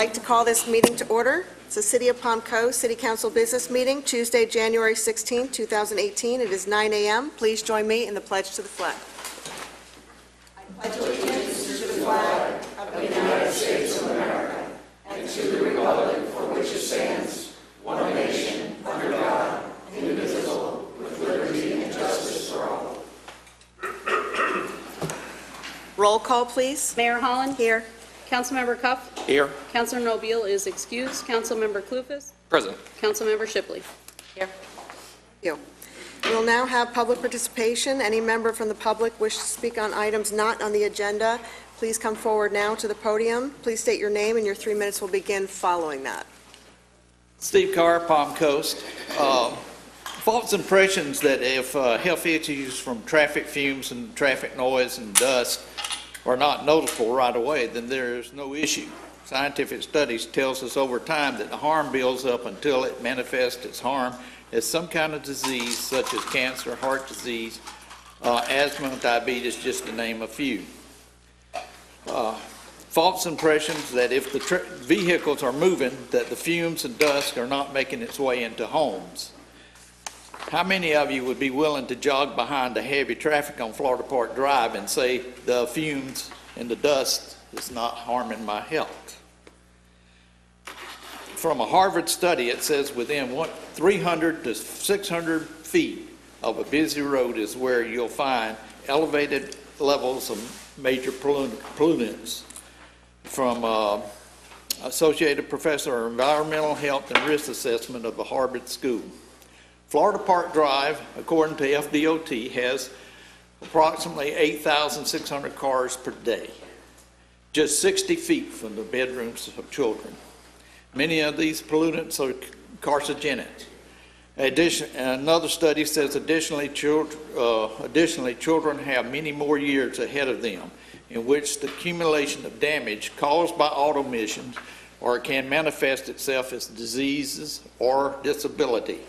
like to call this meeting to order. It's the City of Palm Coast City Council Business Meeting, Tuesday, January 16, 2018. It is 9 a.m. Please join me in the pledge to the flag. I pledge allegiance to the flag of the United States of America and to the republic for which it stands, one nation, under God, indivisible, with liberty and justice for all. Roll call, please. Mayor Holland? Here. Councilmember Cuff? Here. Councilor Nobile is excused. Councilmember Clufus? Present. Councilmember Shipley? Here. Thank you. We'll now have public participation. Any member from the public wish to speak on items not on the agenda, please come forward now to the podium. Please state your name, and your 3 minutes will begin following that. Steve Carr, Palm Coast. False impressions that if health issues from traffic fumes and traffic noise and dust are not noticeable right away, then there is no issue. Scientific studies tells us over time that the harm builds up until it manifests its harm as some kind of disease such as cancer, heart disease, asthma, diabetes, just to name a few. False impressions that if the vehicles are moving, that the fumes and dust are not making its way into homes. How many of you would be willing to jog behind the heavy traffic on Florida Park Drive and say the fumes and the dust is not harming my health? From a Harvard study, it says within 300 to 600 feet of a busy road is where you'll find elevated levels of major pollutants. From Associated Professor of Environmental Health and Risk Assessment of the Harvard School. Florida Park Drive, according to FDOT, has approximately 8,600 cars per day, just 60 feet from the bedrooms of children. Many of these pollutants are carcinogenic. Another study says additionally children have many more years ahead of them in which the accumulation of damage caused by auto emissions or can manifest itself as diseases or disability.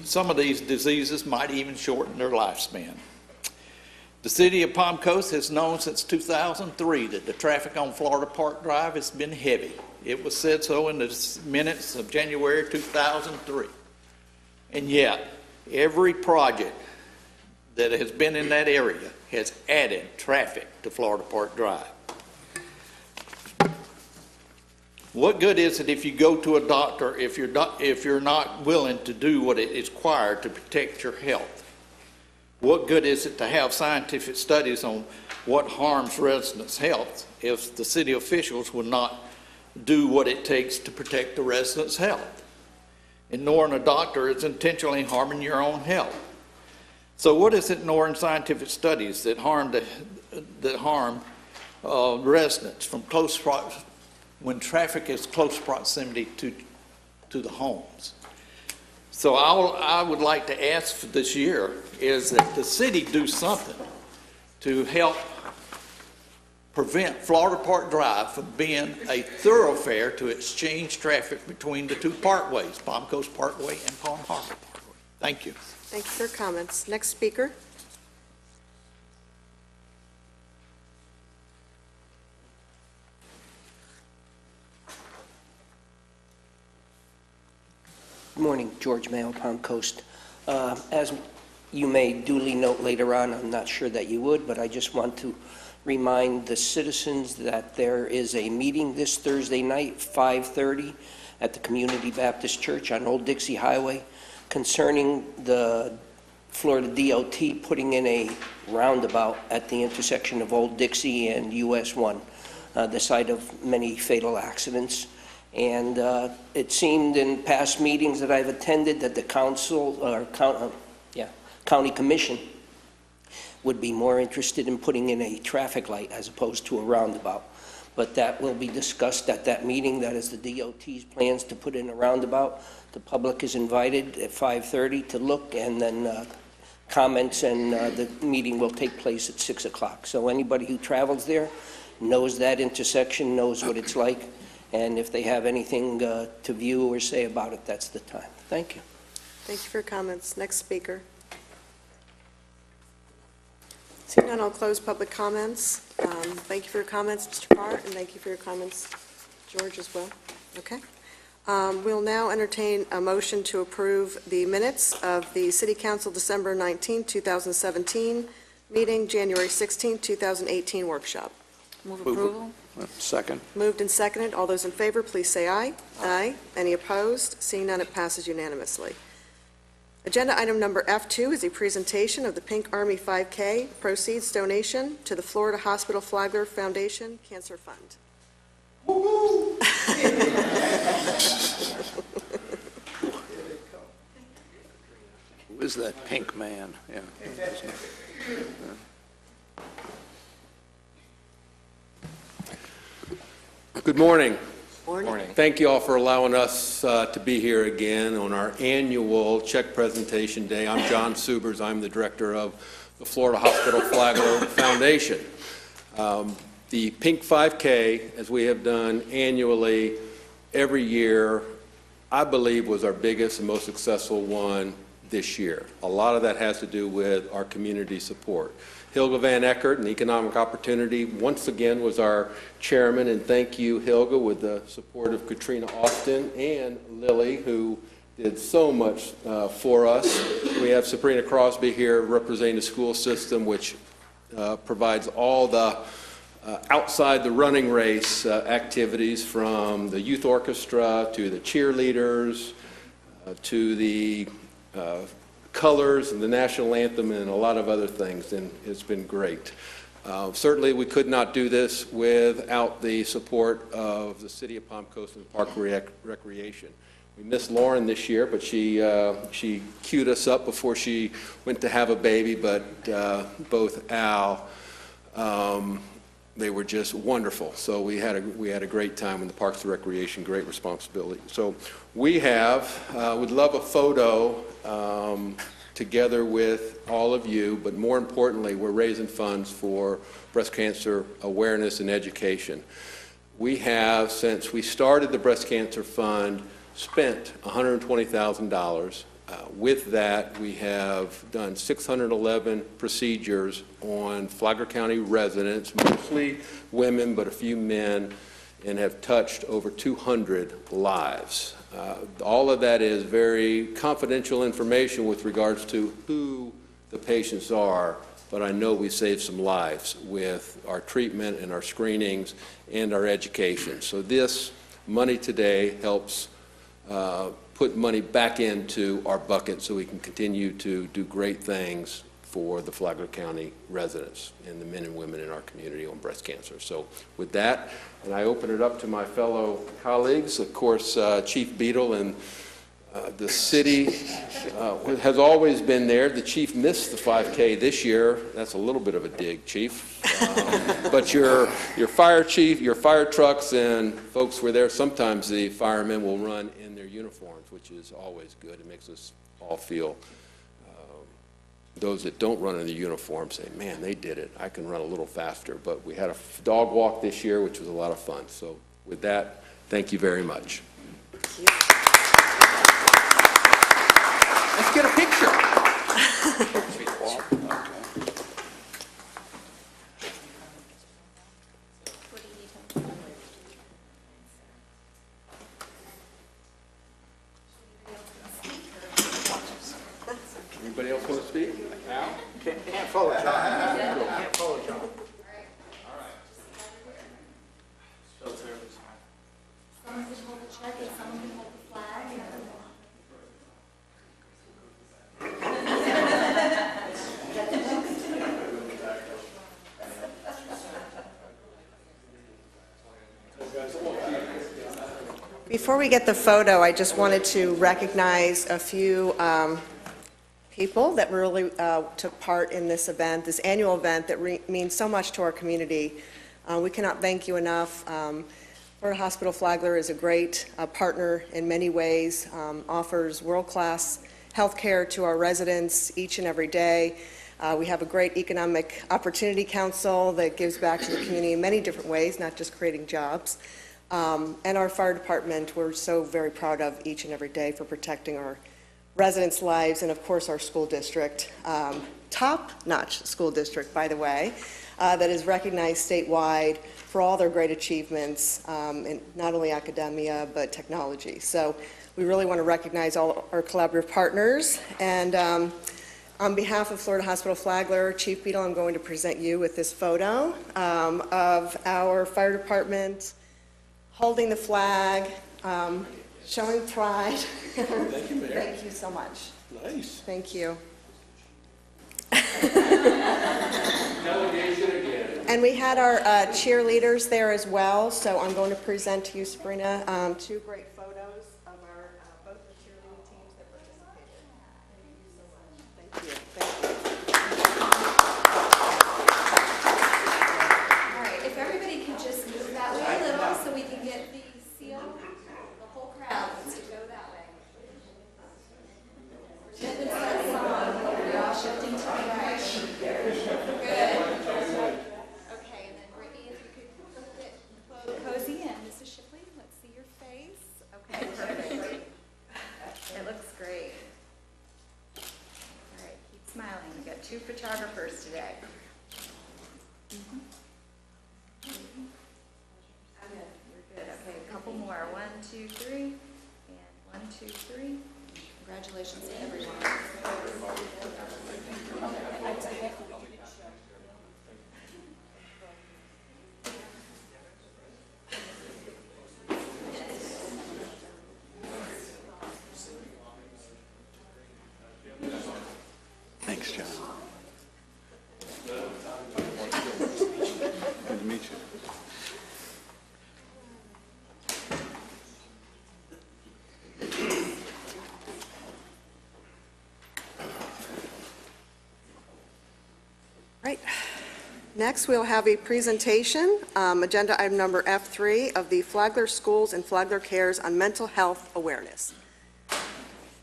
Some of these diseases might even shorten their lifespan. The City of Palm Coast has known since 2003 that the traffic on Florida Park Drive has been heavy. It was said so in the minutes of January 2003. And yet, every project that has been in that area has added traffic to Florida Park Drive. What good is it if you go to a doctor if you're not willing to do what is required to protect your health? What good is it to have scientific studies on what harms residents' health if the city officials will not do what it takes to protect the residents' health? Ignoring a doctor is intentionally harming your own health. So what is it ignoring scientific studies that harm residents from when traffic is close proximity to the homes? So I would like to ask for this year is that the city do something to help prevent Florida Park Drive from being a thoroughfare to exchange traffic between the two parkways, Palm Coast Parkway and Palm Harbor Parkway. Thank you. Thank you for your comments. Next speaker. Good morning, George Mayo, Palm Coast. As you may duly note later on, I'm not sure that you would, but I just want to remind the citizens that there is a meeting this Thursday night, 5:30, at the Community Baptist Church on Old Dixie Highway concerning the Florida DOT putting in a roundabout at the intersection of Old Dixie and US 1, the site of many fatal accidents. And it seemed in past meetings that I've attended that the county commission would be more interested in putting in a traffic light as opposed to a roundabout. But that will be discussed at that meeting. That is the DOT's plans to put in a roundabout. The public is invited at 5:30 to look, and then comments, and the meeting will take place at 6 o'clock. So anybody who travels there knows that intersection, knows what it's like. And if they have anything to view or say about it, that's the time. Thank you. Thank you for your comments. Next speaker. Seeing none, I'll close public comments. Thank you for your comments, Mr. Carr, and thank you for your comments, George, as well. Okay. We'll now entertain a motion to approve the minutes of the City Council December 19, 2017 meeting, January 16, 2018 workshop. Move approval. Second. Moved and seconded. All those in favor, please say aye. Aye. Any opposed? Seeing none, it passes unanimously. Agenda item number F2 is a presentation of the Pink Army 5K proceeds donation to the Florida Hospital Flagler Foundation Cancer Fund. Who is that pink man? Yeah. Good morning. Morning. Thank you all for allowing us to be here again on our annual check presentation day. I'm John Subers. I'm the director of the Florida Hospital Flagler Foundation. The Pink 5K, as we have done annually every year, I believe was our biggest and most successful one this year. A lot of that has to do with our community support. Hilga Van Eckert, an Economic Opportunity, once again was our chairman, and thank you, Hilga, with the support of Katrina Austin and Lily, who did so much for us. We have Sabrina Crosby here representing the school system, which provides all the outside the running race activities, from the youth orchestra to the cheerleaders to the colors and the national anthem and a lot of other things, and it's been great. Certainly we could not do this without the support of the City of Palm Coast and Park Recreation. We missed Lauren this year, but she queued us up before she went to have a baby, but both Al, they were just wonderful. So we had a great time in the Parks and Recreation, great responsibility. So we would love a photo together with all of you, but more importantly, we're raising funds for breast cancer awareness and education. We have, since we started the Breast Cancer Fund, spent $120,000. With that, we have done 611 procedures on Flagler County residents, mostly women, but a few men, and have touched over 200 lives. All of that is very confidential information with regards to who the patients are, but I know we saved some lives with our treatment and our screenings and our education. So this money today helps put money back into our bucket so we can continue to do great things for the Flagler County residents and the men and women in our community on breast cancer. So with that, and I open it up to my fellow colleagues, of course, Chief Beadle and the city has always been there. The chief missed the 5K this year. That's a little bit of a dig, Chief. But your fire chief, your fire trucks and folks were there. Sometimes the firemen will run in their uniforms, which is always good. It makes us all feel, those that don't run in the uniform say, man, they did it. I can run a little faster. But we had a dog walk this year, which was a lot of fun. So with that, thank you very much. Thank you. Let's get a picture. Anybody else want to speak? Al? Can't follow John. Can't follow John. Someone can hold the check and someone can hold the flag. Before we get the photo, I just wanted to recognize a few people that really took part in this event, this annual event that means so much to our community. We cannot thank you enough. Florida Hospital Flagler is a great partner in many ways, offers world-class health care to our residents each and every day. We have a great Economic Opportunity Council that gives back to the community in many different ways, not just creating jobs. And our fire department, we're so very proud of each and every day for protecting our residents' lives, and of course, our school district. Top-notch school district, by the way, that is recognized statewide for all their great achievements in not only academia, but technology. So we really want to recognize all our collaborative partners. And on behalf of Florida Hospital Flagler, Chief Beadle, I'm going to present you with this photo of our fire department holding the flag, showing pride. Thank you, Mayor. Thank you so much. Nice. Thank you. Delegation again. And we had our cheerleaders there as well, so I'm going to present to you, Sabrina, two great photos of our, both the cheerleading teams that participated. Thank you so much. Thank you. All right, if everybody could just move that way a little so we can get the seal, the whole crowd wants to go that way. Pretend it's that song, we're all shifting to the right. Good. Okay, and then Brittany, if you could flip it cozy, and Mrs. Shipley, let's see your face. Okay, perfect. It looks great. All right, keep smiling. We've got two photographers today. You're good. Okay, a couple more. 1, 2, 3. And 1, 2, 3. Congratulations to everyone. Thanks, John. Good to meet you. Right. Next, we'll have a presentation, agenda item number F3 of the Flagler Schools and Flagler Cares on mental health awareness.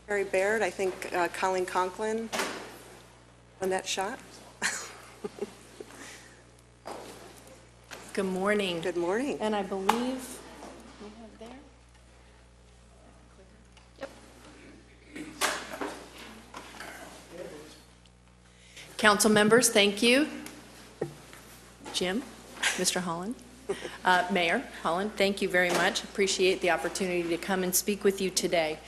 Harry Baird, I think Colleen Conklin on that shot. Good morning. Good morning. And I believe we have there. Council members, thank you. Jim, Mr. Holland, Mayor Holland, thank you very much. Appreciate the opportunity to come and speak with you today.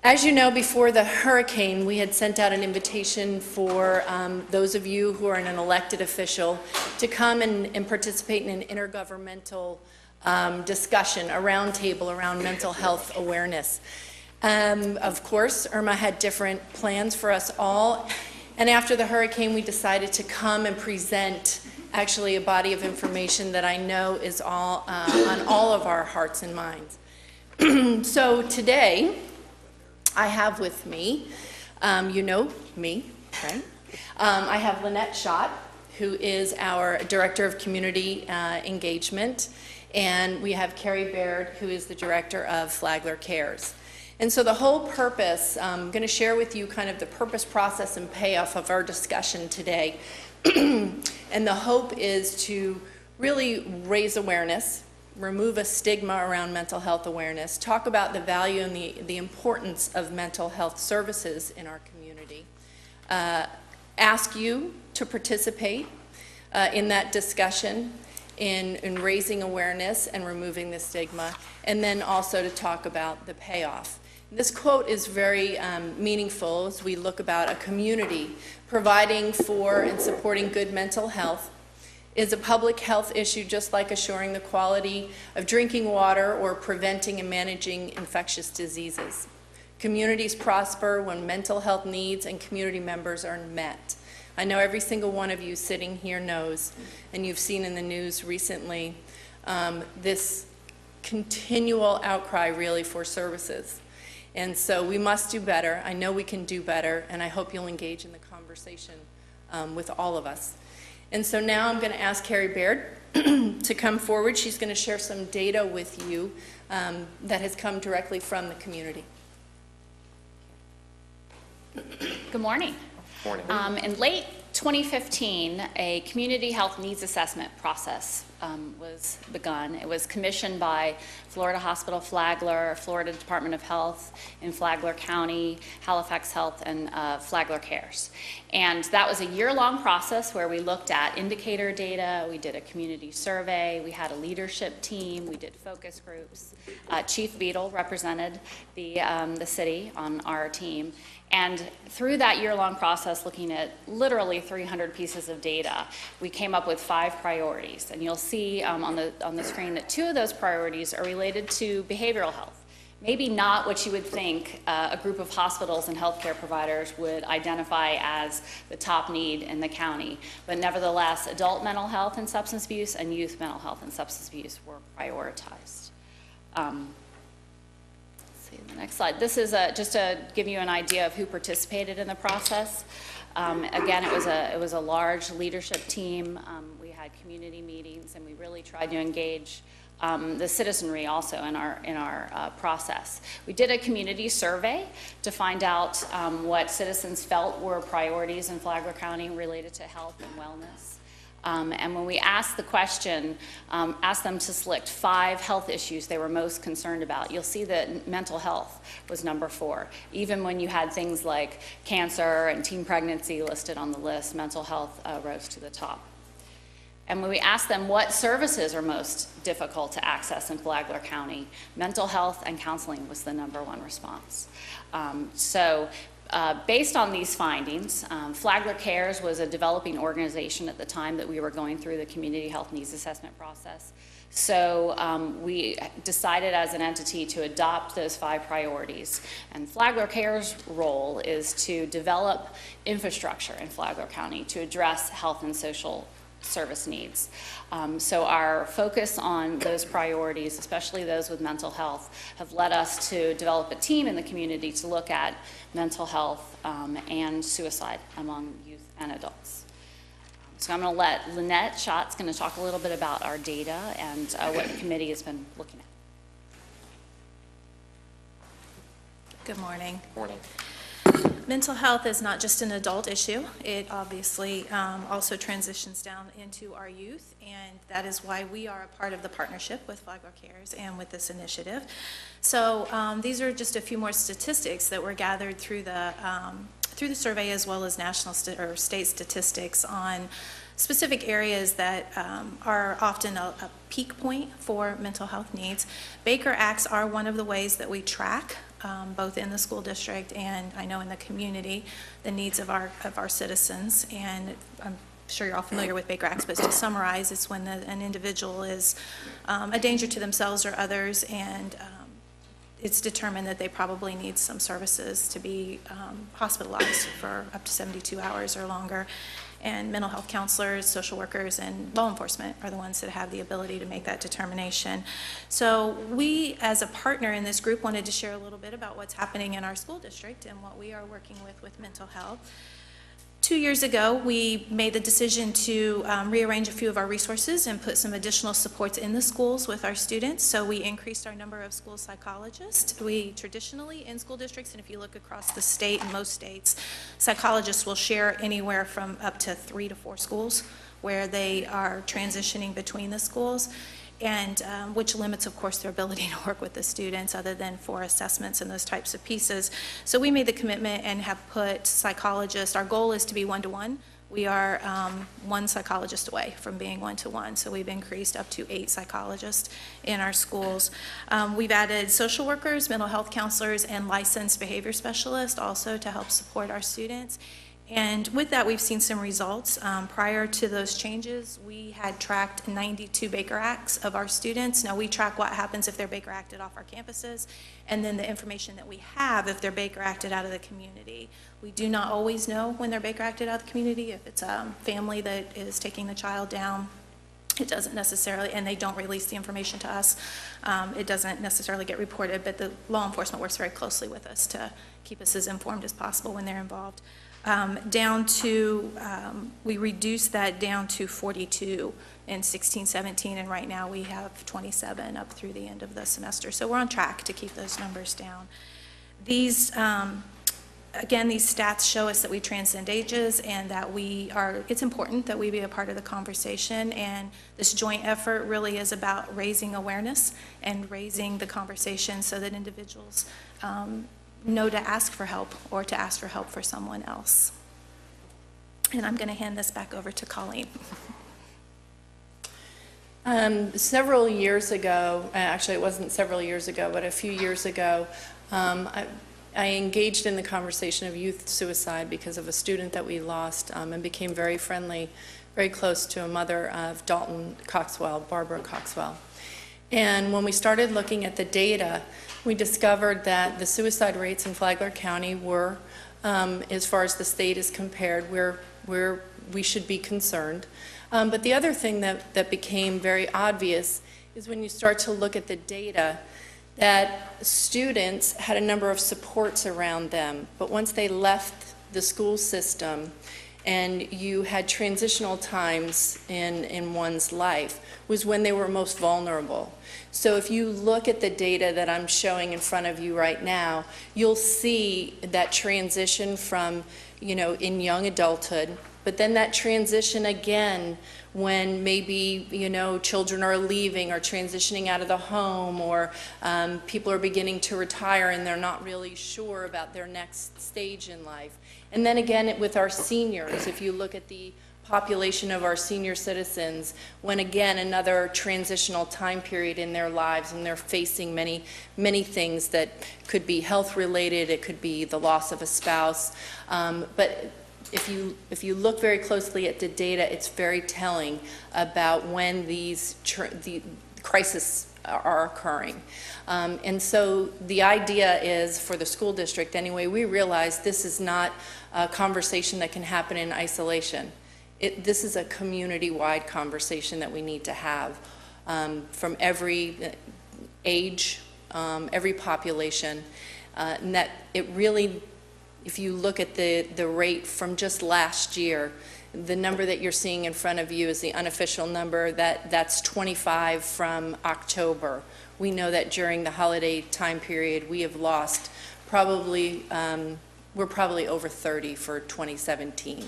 As you know, before the hurricane, we had sent out an invitation for those of you who are an elected official to come and participate in an intergovernmental discussion, a roundtable around mental health awareness. Of course, Irma had different plans for us all, and after the hurricane, we decided to come and present actually a body of information that I know is all on all of our hearts and minds. So today, I have with me, you know me, right? I have Lynette Schott, who is our Director of Community Engagement, and we have Carrie Baird, who is the Director of Flagler Cares. And so the whole purpose, I'm going to share with you kind of the purpose, process, and payoff of our discussion today. And the hope is to really raise awareness, remove a stigma around mental health awareness, talk about the value and the importance of mental health services in our community, ask you to participate in that discussion in raising awareness and removing the stigma, and then also to talk about the payoff. This quote is very meaningful as we look about a community providing for and supporting good mental health is a public health issue just like assuring the quality of drinking water or preventing and managing infectious diseases. Communities prosper when mental health needs and community members are met. I know every single one of you sitting here knows, and you've seen in the news recently, this continual outcry really for services. And so we must do better. I know we can do better, and I hope you'll engage in the conversation with all of us. And so now I'm going to ask Carrie Baird to come forward. She's going to share some data with you that has come directly from the community. Good morning. In late 2015, a community health needs assessment process was begun. It was commissioned by Florida Hospital Flagler, Florida Department of Health in Flagler County, Halifax Health, and Flagler Cares. And that was a year-long process where we looked at indicator data, we did a community survey, we had a leadership team, we did focus groups. Chief Beadle represented the city on our team. And through that year-long process, looking at literally 300 pieces of data, we came up with 5 priorities. And you'll see on the screen that 2 of those priorities are related to behavioral health. Maybe not what you would think a group of hospitals and healthcare providers would identify as the top need in the county. But nevertheless, adult mental health and substance abuse and youth mental health and substance abuse were prioritized. The next slide. This is just to give you an idea of who participated in the process. Again, it was a large leadership team. We had community meetings, and we really tried to engage the citizenry also in our process. We did a community survey to find out what citizens felt were priorities in Flagler County related to health and wellness. And when we asked the question, asked them to select 5 health issues they were most concerned about, you'll see that mental health was number 4. Even when you had things like cancer and teen pregnancy listed on the list, mental health rose to the top. And when we asked them what services are most difficult to access in Flagler County, mental health and counseling was the #1 response. Based on these findings, Flagler Cares was a developing organization at the time that we were going through the community health needs assessment process. So we decided as an entity to adopt those 5 priorities. And Flagler Cares' role is to develop infrastructure in Flagler County to address health and social service needs. So our focus on those priorities, especially those with mental health, have led us to develop a team in the community to look at mental health and suicide among youth and adults. So I'm going to let Lynette Schatz's going to talk a little bit about our data and what the committee has been looking at. Good morning. Morning. Mental health is not just an adult issue. It obviously also transitions down into our youth, and that is why we are a part of the partnership with Flagler Cares and with this initiative. So these are just a few more statistics that were gathered through the survey, as well as national or state statistics on specific areas that are often a peak point for mental health needs. Baker Acts are one of the ways that we track both in the school district and I know in the community, the needs of our citizens. And I'm sure you're all familiar with Baker Acts, but to summarize, it's when an individual is a danger to themselves or others, and it's determined that they probably need some services to be hospitalized for up to 72 hours or longer. And mental health counselors, social workers, and law enforcement are the ones that have the ability to make that determination. So we, as a partner in this group, wanted to share a little bit about what's happening in our school district and what we are working with mental health. 2 years ago, we made the decision to rearrange a few of our resources and put some additional supports in the schools with our students. So we increased our number of school psychologists. We traditionally, in school districts, and if you look across the state, in most states, psychologists will share anywhere from up to 3 to 4 schools where they are transitioning between the schools, and which limits, of course, their ability to work with the students other than for assessments and those types of pieces. So we made the commitment and have put psychologists. Our goal is to be 1-to-1. We are 1 psychologist away from being 1-to-1, so we've increased up to 8 psychologists in our schools. We've added social workers, mental health counselors, and licensed behavior specialists also to help support our students. And with that, we've seen some results. Prior to those changes, we had tracked 92 Baker Acts of our students. Now, we track what happens if they're Baker Acted off our campuses, and then the information that we have if they're Baker Acted out of the community. We do not always know when they're Baker Acted out of the community. If it's a family that is taking the child down, it doesn't necessarily, and they don't release the information to us, it doesn't necessarily get reported, but the law enforcement works very closely with us to keep us as informed as possible when they're involved. We reduced that down to 42 in 16-17, and right now we have 27 up through the end of the semester. So we're on track to keep those numbers down. These again, these stats show us that we transcend ages and that it's important that we be a part of the conversation. And this joint effort really is about raising awareness and raising the conversation so that individuals know to ask for help or to ask for help for someone else. And I'm going to hand this back over to Colleen. Several years ago, actually it wasn't several years ago, but a few years ago, I engaged in the conversation of youth suicide because of a student that we lost, and became very friendly, very close to a mother of Dalton Coxwell, Barbara Coxwell. And when we started looking at the data, we discovered that the suicide rates in Flagler County were, as far as the state is compared, where we should be concerned. But the other thing that became very obvious is when you start to look at the data, that students had a number of supports around them, but once they left the school system and you had transitional times in one's life, was when they were most vulnerable. So if you look at the data that I'm showing in front of you right now, you'll see that transition from, in young adulthood, but then that transition again when maybe, children are leaving or transitioning out of the home, or people are beginning to retire and they're not really sure about their next stage in life. And then again with our seniors, if you look at the population of our senior citizens, when again another transitional time period in their lives and they're facing many things that could be health related, it could be the loss of a spouse, but if you look very closely at the data, it's very telling about when the crises are occurring. And so the idea is, for the school district anyway, we realize this is not a conversation that can happen in isolation. This is a community-wide conversation that we need to have from every age, every population, and that it really, if you look at the rate from just last year, the number that you're seeing in front of you is the unofficial number. That's 25 from October. We know that during the holiday time period, we have lost probably, we're probably over 30 for 2017.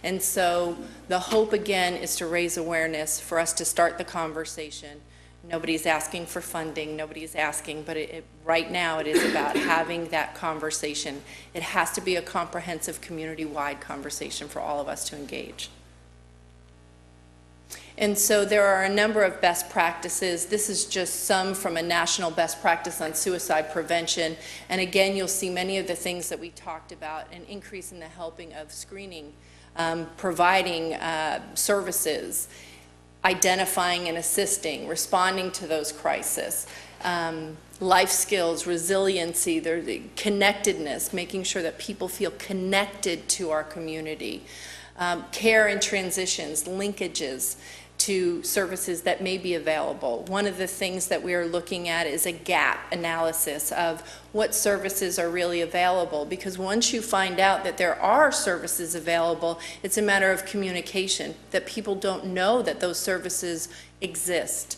And so the hope again is to raise awareness, for us to start the conversation. Nobody's asking for funding, nobody's asking, but right now it is about having that conversation. It has to be a comprehensive community-wide conversation for all of us to engage. And so there are a number of best practices. This is just some from a national best practice on suicide prevention. And again, you'll see many of the things that we talked about: an increase in the helping of screening, providing services, identifying and assisting, responding to those crises, life skills, resiliency, the connectedness, making sure that people feel connected to our community, care and transitions, linkages to services that may be available. One of the things that we are looking at is a gap analysis of what services are really available, because once you find out that there are services available, it's a matter of communication, that people don't know that those services exist.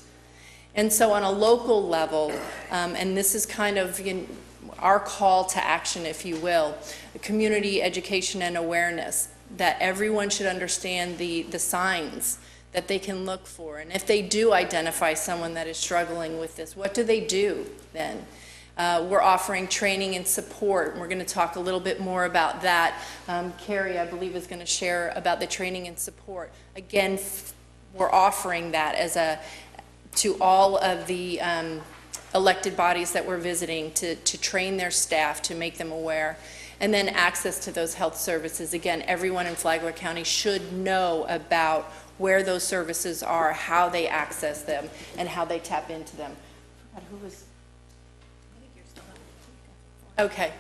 And so on a local level, and this is kind of our call to action, if you will, community education and awareness, that everyone should understand the signs that they can look for. And if they do identify someone that is struggling with this, what do they do then? We're offering training and support, and we're going to talk a little bit more about that. Carrie, I believe, is going to share about the training and support. Again, we're offering that to all of the elected bodies that we're visiting, to train their staff, to make them aware. And then access to those health services. Again, everyone in Flagler County should know about where those services are, how they access them, and how they tap into them. Okay.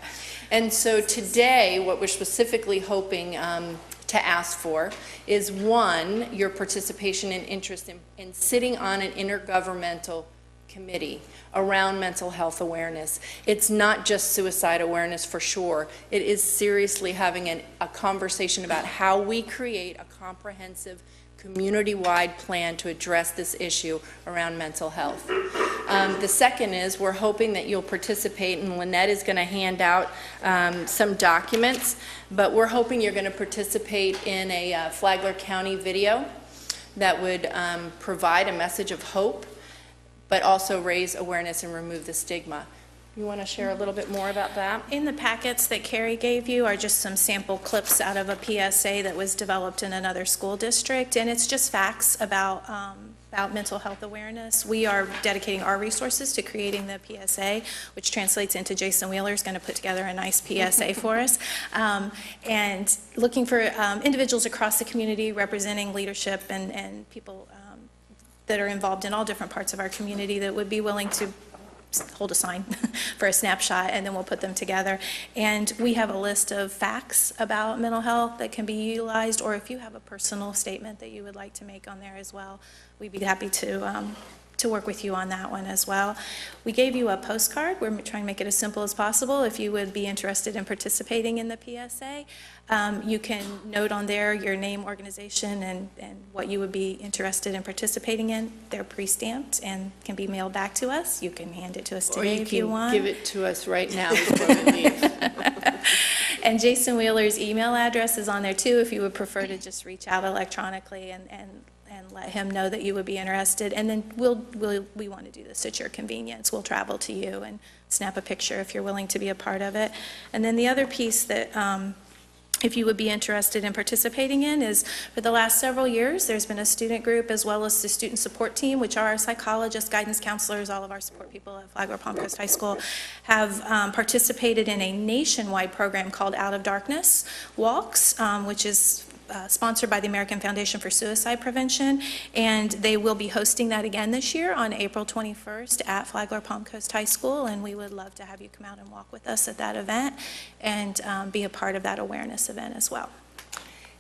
And so today, what we're specifically hoping to ask for is, one, your participation and interest in sitting on an intergovernmental committee around mental health awareness. It's not just suicide awareness, for sure. It is seriously having a conversation about how we create a comprehensive community-wide plan to address this issue around mental health. The second is we're hoping that you'll participate, and Lynette is going to hand out some documents, but we're hoping you're going to participate in a Flagler County video that would provide a message of hope, but also raise awareness and remove the stigma. You want to share a little bit more about that? In the packets that Carrie gave you are just some sample clips out of a PSA that was developed in another school district, and it's just facts about mental health awareness. We are dedicating our resources to creating the PSA, which translates into Jason Wheeler is going to put together a nice PSA for us, and looking for individuals across the community representing leadership and people that are involved in all different parts of our community that would be willing to hold a sign for a snapshot, and then we'll put them together. And we have a list of facts about mental health that can be utilized, or if you have a personal statement that you would like to make on there as well, we'd be happy to work with you on that one as well. We gave you a postcard. We're trying to make it as simple as possible. If you would be interested in participating in the PSA, you can note on there your name, organization, and what you would be interested in participating in. They're pre-stamped and can be mailed back to us. You can hand it to us today if you want. Or you can give it to us right now before we leave. And Jason Wheeler's email address is on there too, if you would prefer to just reach out electronically and let him know that you would be interested. And then we want to do this at your convenience. We'll travel to you and snap a picture if you're willing to be a part of it. And then the other piece that if you would be interested in participating in is, for the last several years, there's been a student group as well as the student support team, which are our psychologists, guidance counselors, all of our support people at Flagler Palm Coast High School, have participated in a nationwide program called Out of Darkness Walks, which is sponsored by the American Foundation for Suicide Prevention, and they will be hosting that again this year on April 21st at Flagler Palm Coast High School, and we would love to have you come out and walk with us at that event and be a part of that awareness event as well.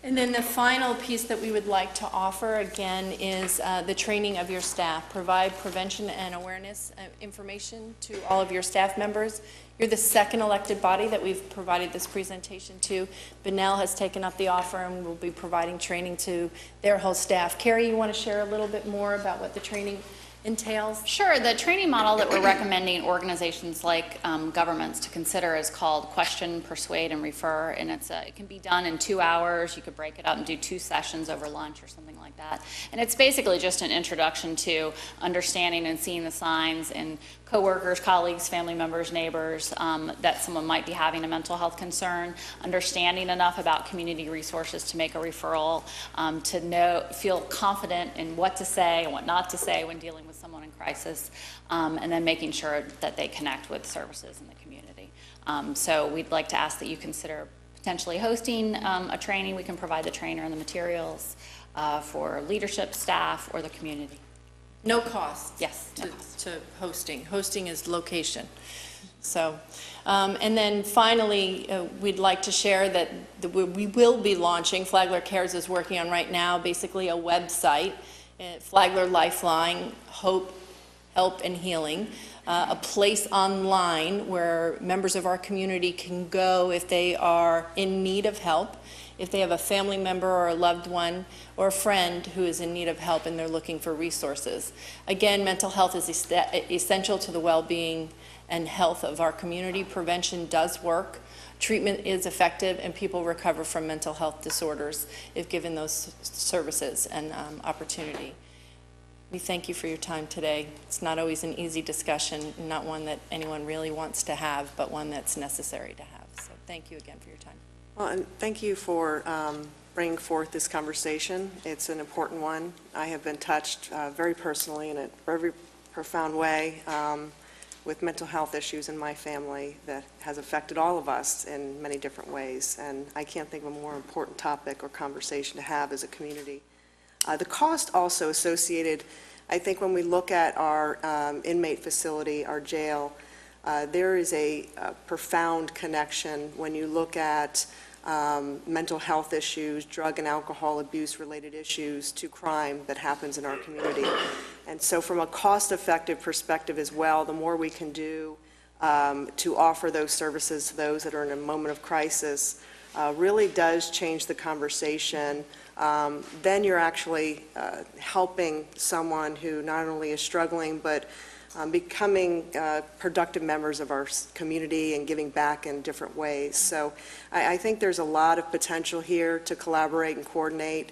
And then the final piece that we would like to offer, again, is the training of your staff. Provide prevention and awareness information to all of your staff members. You're the second elected body that we've provided this presentation to. Bunnell has taken up the offer and will be providing training to their whole staff. Carrie, you want to share a little bit more about what the training entails? Sure. The training model that we're recommending organizations like governments to consider is called Question, Persuade, and Refer, and it can be done in 2 hours. You could break it up and do 2 sessions over lunch or something like that. And it's basically just an introduction to understanding and seeing the signs in coworkers, colleagues, family members, neighbors, that someone might be having a mental health concern, understanding enough about community resources to make a referral, to feel confident in what to say and what not to say when dealing with someone in crisis, and then making sure that they connect with services in the community. So we'd like to ask that you consider potentially hosting a training. We can provide the trainer and the materials for leadership, staff, or the community. No cost. Yes. To hosting. Hosting is location. So, and then finally, we'd like to share that we will be launching, Flagler Cares is working on right now, basically a website, Flagler Lifeline, Hope, Help, and Healing, a place online where members of our community can go if they are in need of help, if they have a family member or a loved one or a friend who is in need of help and they're looking for resources. Again, mental health is essential to the well-being and health of our community. Prevention does work. Treatment is effective, and people recover from mental health disorders if given those services and opportunity. We thank you for your time today. It's not always an easy discussion, not one that anyone really wants to have, but one that's necessary to have. So thank you again for your time. Well, and thank you for bringing forth this conversation. It's an important one. I have been touched very personally in a very profound way with mental health issues in my family that has affected all of us in many different ways. And I can't think of a more important topic or conversation to have as a community. The cost also associated, I think when we look at our inmate facility, our jail, there is a profound connection when you look at mental health issues, drug and alcohol abuse related issues to crime that happens in our community. And so from a cost-effective perspective as well, the more we can do to offer those services to those that are in a moment of crisis really does change the conversation then you're actually helping someone who not only is struggling, but becoming productive members of our community and giving back in different ways. So I think there's a lot of potential here to collaborate and coordinate.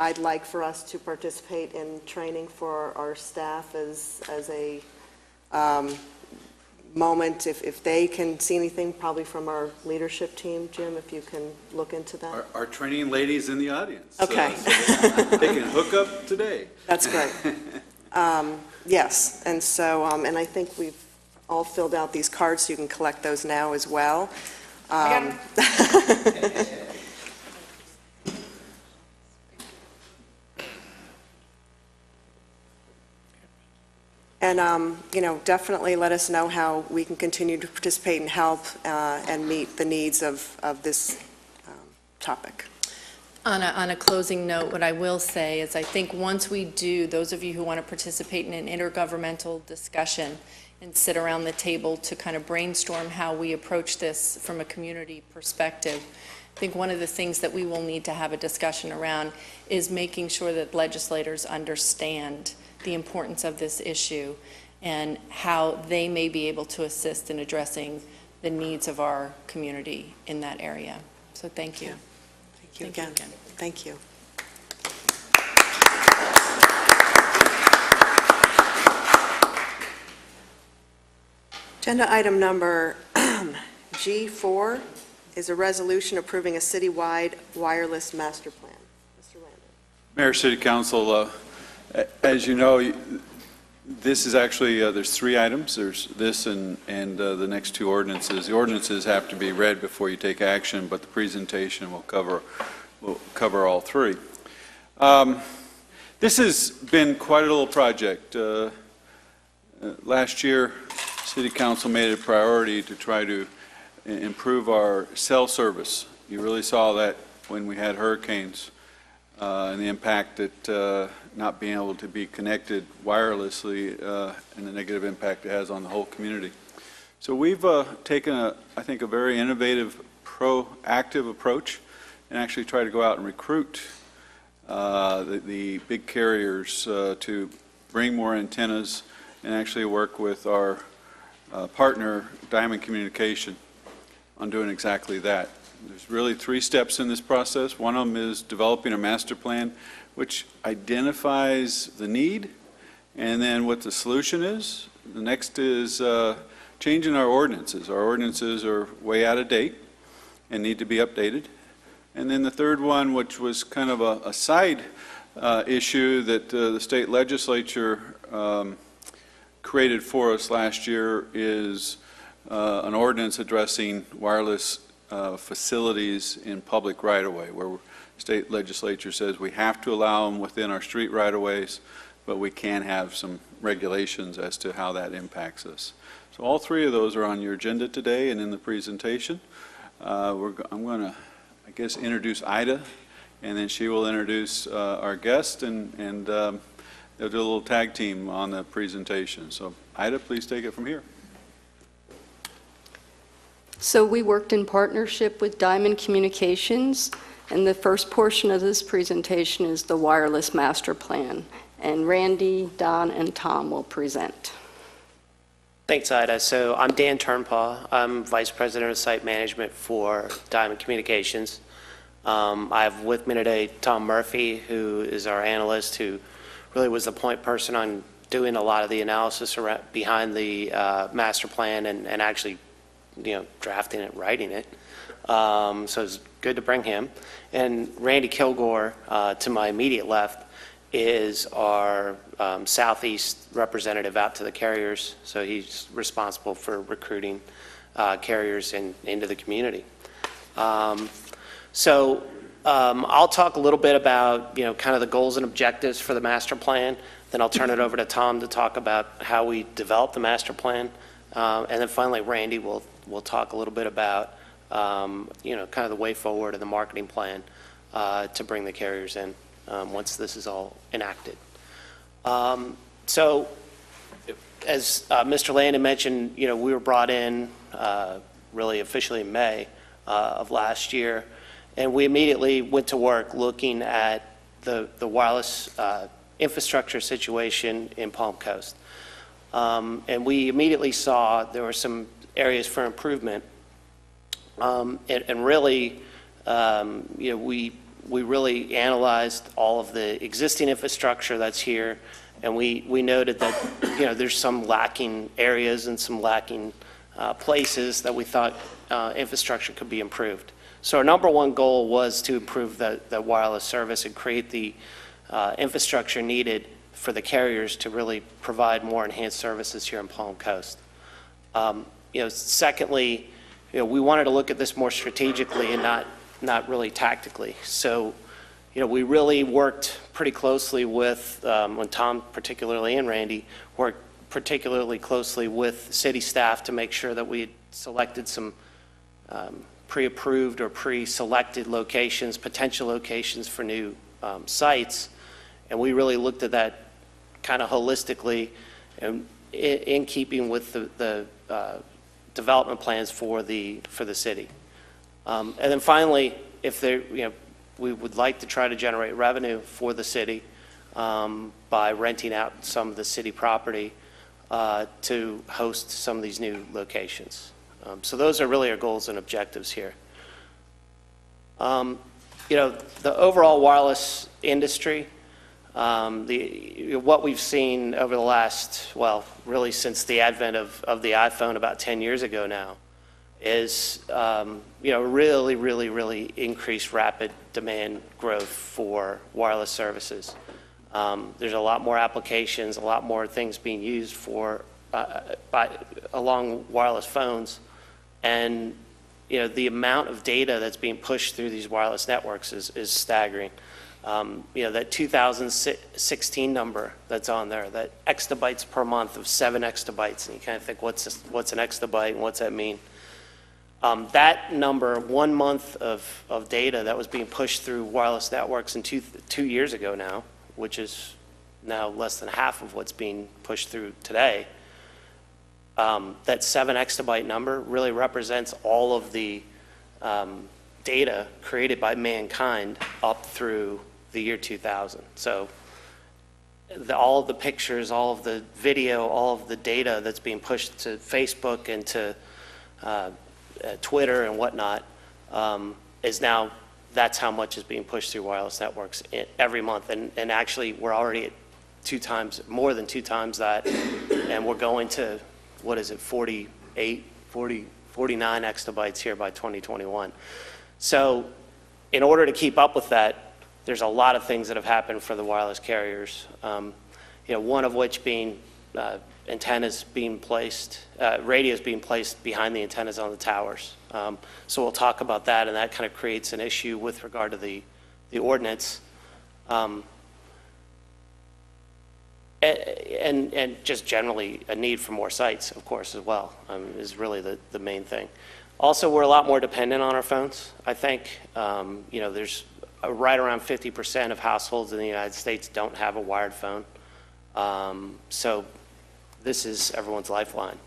I'd like for us to participate in training for our staff as a moment, if they can see anything, probably from our leadership team. Jim, if you can look into that. Our training ladies in the audience. Okay. They can hook up today. That's great. Yes, and so, and I think we've all filled out these cards, so you can collect those now as well. And, definitely let us know how we can continue to participate and help and meet the needs of this topic. On a closing note, what I will say is I think once we do, those of you who want to participate in an intergovernmental discussion and sit around the table to kind of brainstorm how we approach this from a community perspective, I think one of the things that we will need to have a discussion around is making sure that legislators understand the importance of this issue and how they may be able to assist in addressing the needs of our community in that area. So thank you. Thank you again. Thank you. Agenda item number G4 is a resolution approving a citywide wireless master plan. Mr. Landon. Mayor, City Council, as you know, this is actually, there's 3 items. There's this and the next 2 ordinances. The ordinances have to be read before you take action, but the presentation will cover all 3. This has been quite a little project. Last year, City Council made it a priority to try to improve our cell service. You really saw that when we had hurricanes and the impact that not being able to be connected wirelessly and the negative impact it has on the whole community. So we've taken, I think, a very innovative, proactive approach and actually try to go out and recruit the big carriers to bring more antennas and actually work with our partner, Diamond Communication, on doing exactly that. There's really 3 steps in this process. One of them is developing a master plan which identifies the need and then what the solution is. The next is changing our ordinances. Our ordinances are way out of date and need to be updated. And then the third one, which was kind of a side issue that the state legislature created for us last year, is an ordinance addressing wireless facilities in public right-of-way, where state legislature says we have to allow them within our street right-of-ways, but we can have some regulations as to how that impacts us. So all 3 of those are on your agenda today and in the presentation. I'm going to, I guess, introduce Ida, and then she will introduce our guest, and they'll do a little tag team on the presentation. So Ida, please take it from here. So we worked in partnership with Diamond Communications, and the first portion of this presentation is the wireless master plan. And Randy, Don, and Tom will present. Thanks, Ida. So I'm Dan Turnpaugh. I'm Vice President of Site Management for Diamond Communications. I have with me today Tom Murphy, who is our analyst, who really was the point person on doing a lot of the analysis behind the master plan and actually, drafting it, writing it. So it's good to bring him. And Randy Kilgore, to my immediate left, is our southeast representative out to the carriers. So he's responsible for recruiting carriers into the community. I'll talk a little bit about, kind of the goals and objectives for the master plan. Then I'll turn it over to Tom to talk about how we develop the master plan. And then finally, Randy will talk a little bit about, kind of the way forward and the marketing plan to bring the carriers in once this is all enacted. So as Mr. Landon mentioned, we were brought in really officially in May of last year. And we immediately went to work looking at the wireless infrastructure situation in Palm Coast. And we immediately saw there were some areas for improvement. And really, we really analyzed all of the existing infrastructure that's here, and we noted that, there's some lacking areas and some lacking places that we thought infrastructure could be improved. So our number one goal was to improve the wireless service and create the infrastructure needed for the carriers to really provide more enhanced services here in Palm Coast. Secondly, we wanted to look at this more strategically and not really tactically. So, we really worked pretty closely with, when Tom particularly and Randy worked particularly closely with city staff to make sure that we had selected some pre-approved or pre-selected locations, potential locations for new sites. And we really looked at that kind of holistically and in keeping with the development plans for the city. And then finally, if there, we would like to try to generate revenue for the city by renting out some of the city property to host some of these new locations. So those are really our goals and objectives here. The overall wireless industry, what we've seen over the last, well, really since the advent of the iPhone about 10 years ago now, is really increased rapid demand growth for wireless services. There's a lot more applications, a lot more things being used for along wireless phones, and the amount of data that's being pushed through these wireless networks is staggering. That 2016 number that's on there, that exabytes per month of 7 exabytes, and you kind of think, what's an exabyte and what's that mean? That number, 1 month of data that was being pushed through wireless networks in 2 years ago now, which is now less than half of what's being pushed through today, that 7 exabyte number really represents all of the data created by mankind up through the year 2000. So all of the pictures, all of the video, all of the data that's being pushed to Facebook and to Twitter and whatnot is now, that's how much is being pushed through wireless networks every month. And actually, we're already at more than two times that, and we're going to, 49 exabytes here by 2021. So in order to keep up with that, there's a lot of things that have happened for the wireless carriers, one of which being antennas being placed, radios being placed behind the antennas on the towers. So we'll talk about that, and that kind of creates an issue with regard to the ordinance. And just generally a need for more sites, of course, as well, is really the main thing. Also, we're a lot more dependent on our phones, I think. There's right around 50% of households in the United States don't have a wired phone. So this is everyone's lifeline.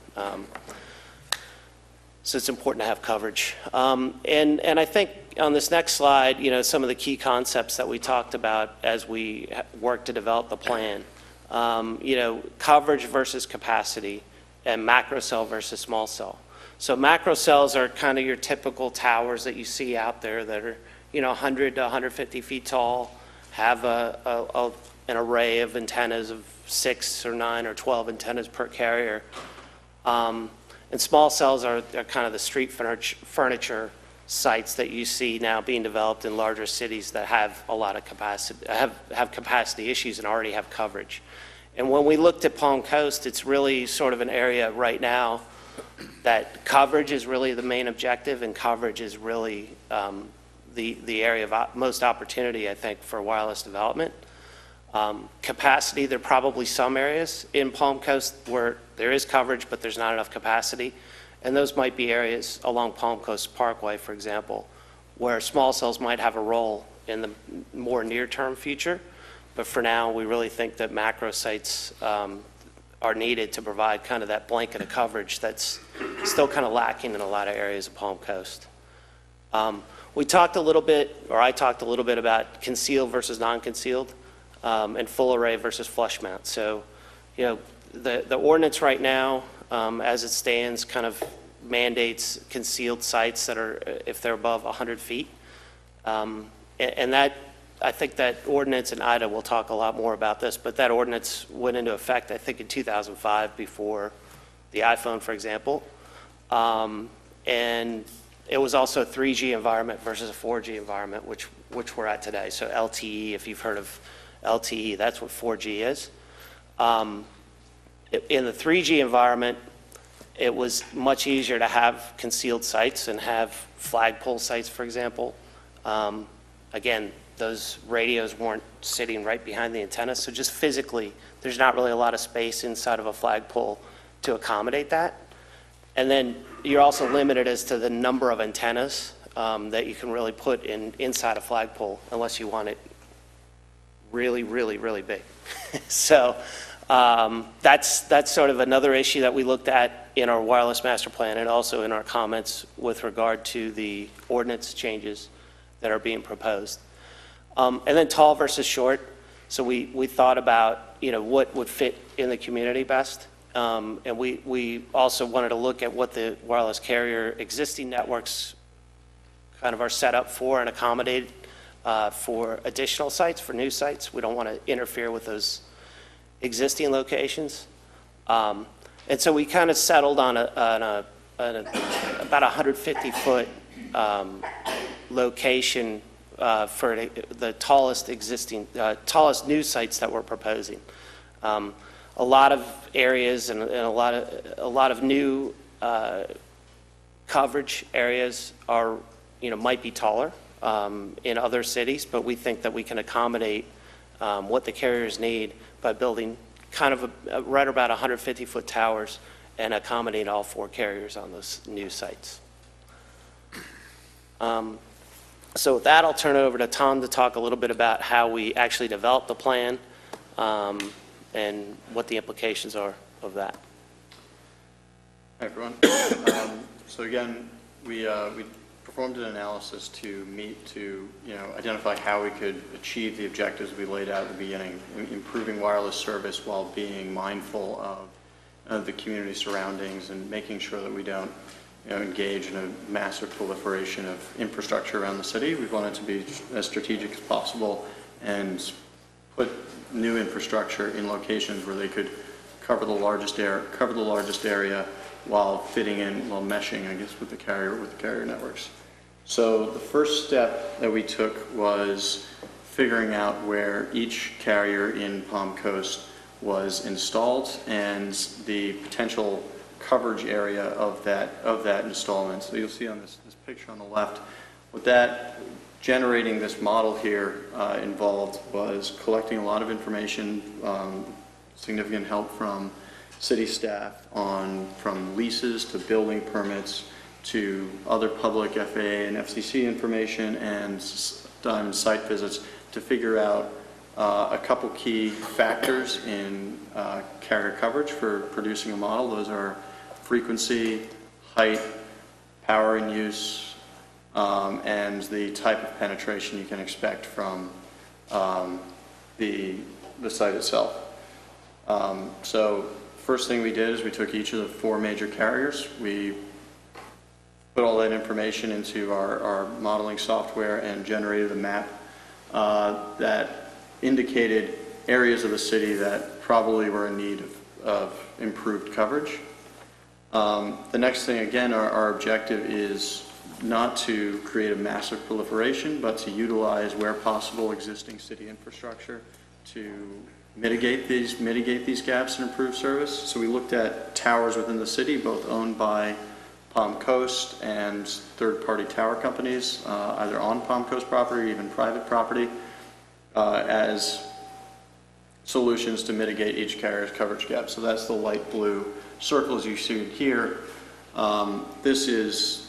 So it's important to have coverage. And I think on this next slide, some of the key concepts that we talked about as we work to develop the plan. Coverage versus capacity, and macro cell versus small cell. So macro cells are kind of your typical towers that you see out there that are, 100 to 150 feet tall, have an array of antennas of 6 or 9 or 12 antennas per carrier. And small cells are kind of the street furniture sites that you see now being developed in larger cities that have a lot of capacity, have capacity issues and already have coverage. And when we looked at Palm Coast, it's really sort of an area right now that coverage is really the main objective, and coverage is really the area of most opportunity, I think, for wireless development. Capacity, there are probably some areas in Palm Coast where there is coverage, but there's not enough capacity. And those might be areas along Palm Coast Parkway, for example, where small cells might have a role in the more near-term future. But for now, we really think that macro sites are needed to provide kind of that blanket of coverage that's still kind of lacking in a lot of areas of Palm Coast. We talked a little bit, or I talked a little bit about concealed versus non-concealed, and full array versus flush mount. So, you know, the ordinance right now, as it stands, kind of mandates concealed sites that are, if they're above 100 feet. And that, I think that ordinance, and Ida will talk a lot more about this, but that ordinance went into effect, I think, in 2005 before the iPhone, for example. And it was also a 3G environment versus a 4G environment, which we're at today. So LTE, if you've heard of LTE, that's what 4G is. In the 3G environment, it was much easier to have concealed sites and have flagpole sites, for example. Again, those radios weren't sitting right behind the antenna, so just physically, there's not really a lot of space inside of a flagpole to accommodate that. And then you're also limited as to the number of antennas that you can really put inside a flagpole, unless you want it really, really, really big. So that's sort of another issue that we looked at in our wireless master plan and also in our comments with regard to the ordinance changes that are being proposed. And then tall versus short. So we thought about, you know, what would fit in the community best. And we also wanted to look at what the wireless carrier existing networks kind of are set up for and accommodate for additional sites, for new sites. We don't want to interfere with those existing locations. And so we kind of settled on about 150-foot location for the tallest new sites that we're proposing. A lot of areas and a lot of new coverage areas are, you know, might be taller in other cities, but we think that we can accommodate what the carriers need by building kind of right about 150-foot towers and accommodate all 4 carriers on those new sites. So with that, I'll turn it over to Tom to talk a little bit about how we actually developed the plan and what the implications are of that. Hi, everyone. So again, we performed an analysis to identify how we could achieve the objectives we laid out at the beginning, improving wireless service while being mindful of the community surroundings and making sure that we don't engage in a massive proliferation of infrastructure around the city. We wanted to be as strategic as possible and put new infrastructure in locations where they could cover the largest area while fitting in, while meshing, I guess, with the carrier networks. So the first step that we took was figuring out where each carrier in Palm Coast was installed and the potential coverage area of that installment. So you'll see on this picture on the left, what that generating this model here involved was collecting a lot of information, significant help from city staff from leases to building permits to other public FAA and FCC information and site visits to figure out a couple key factors in carrier coverage for producing a model. Those are frequency, height, power in use, and the type of penetration you can expect from the site itself. So first thing we did is we took each of the 4 major carriers. We put all that information into our modeling software and generated a map that indicated areas of the city that probably were in need of improved coverage. The next thing, again, our objective is not to create a massive proliferation, but to utilize, where possible, existing city infrastructure to mitigate these gaps and improve service. So we looked at towers within the city, both owned by Palm Coast and third-party tower companies, either on Palm Coast property or even private property, as solutions to mitigate each carrier's coverage gap. So that's the light blue circle as you see it here. This is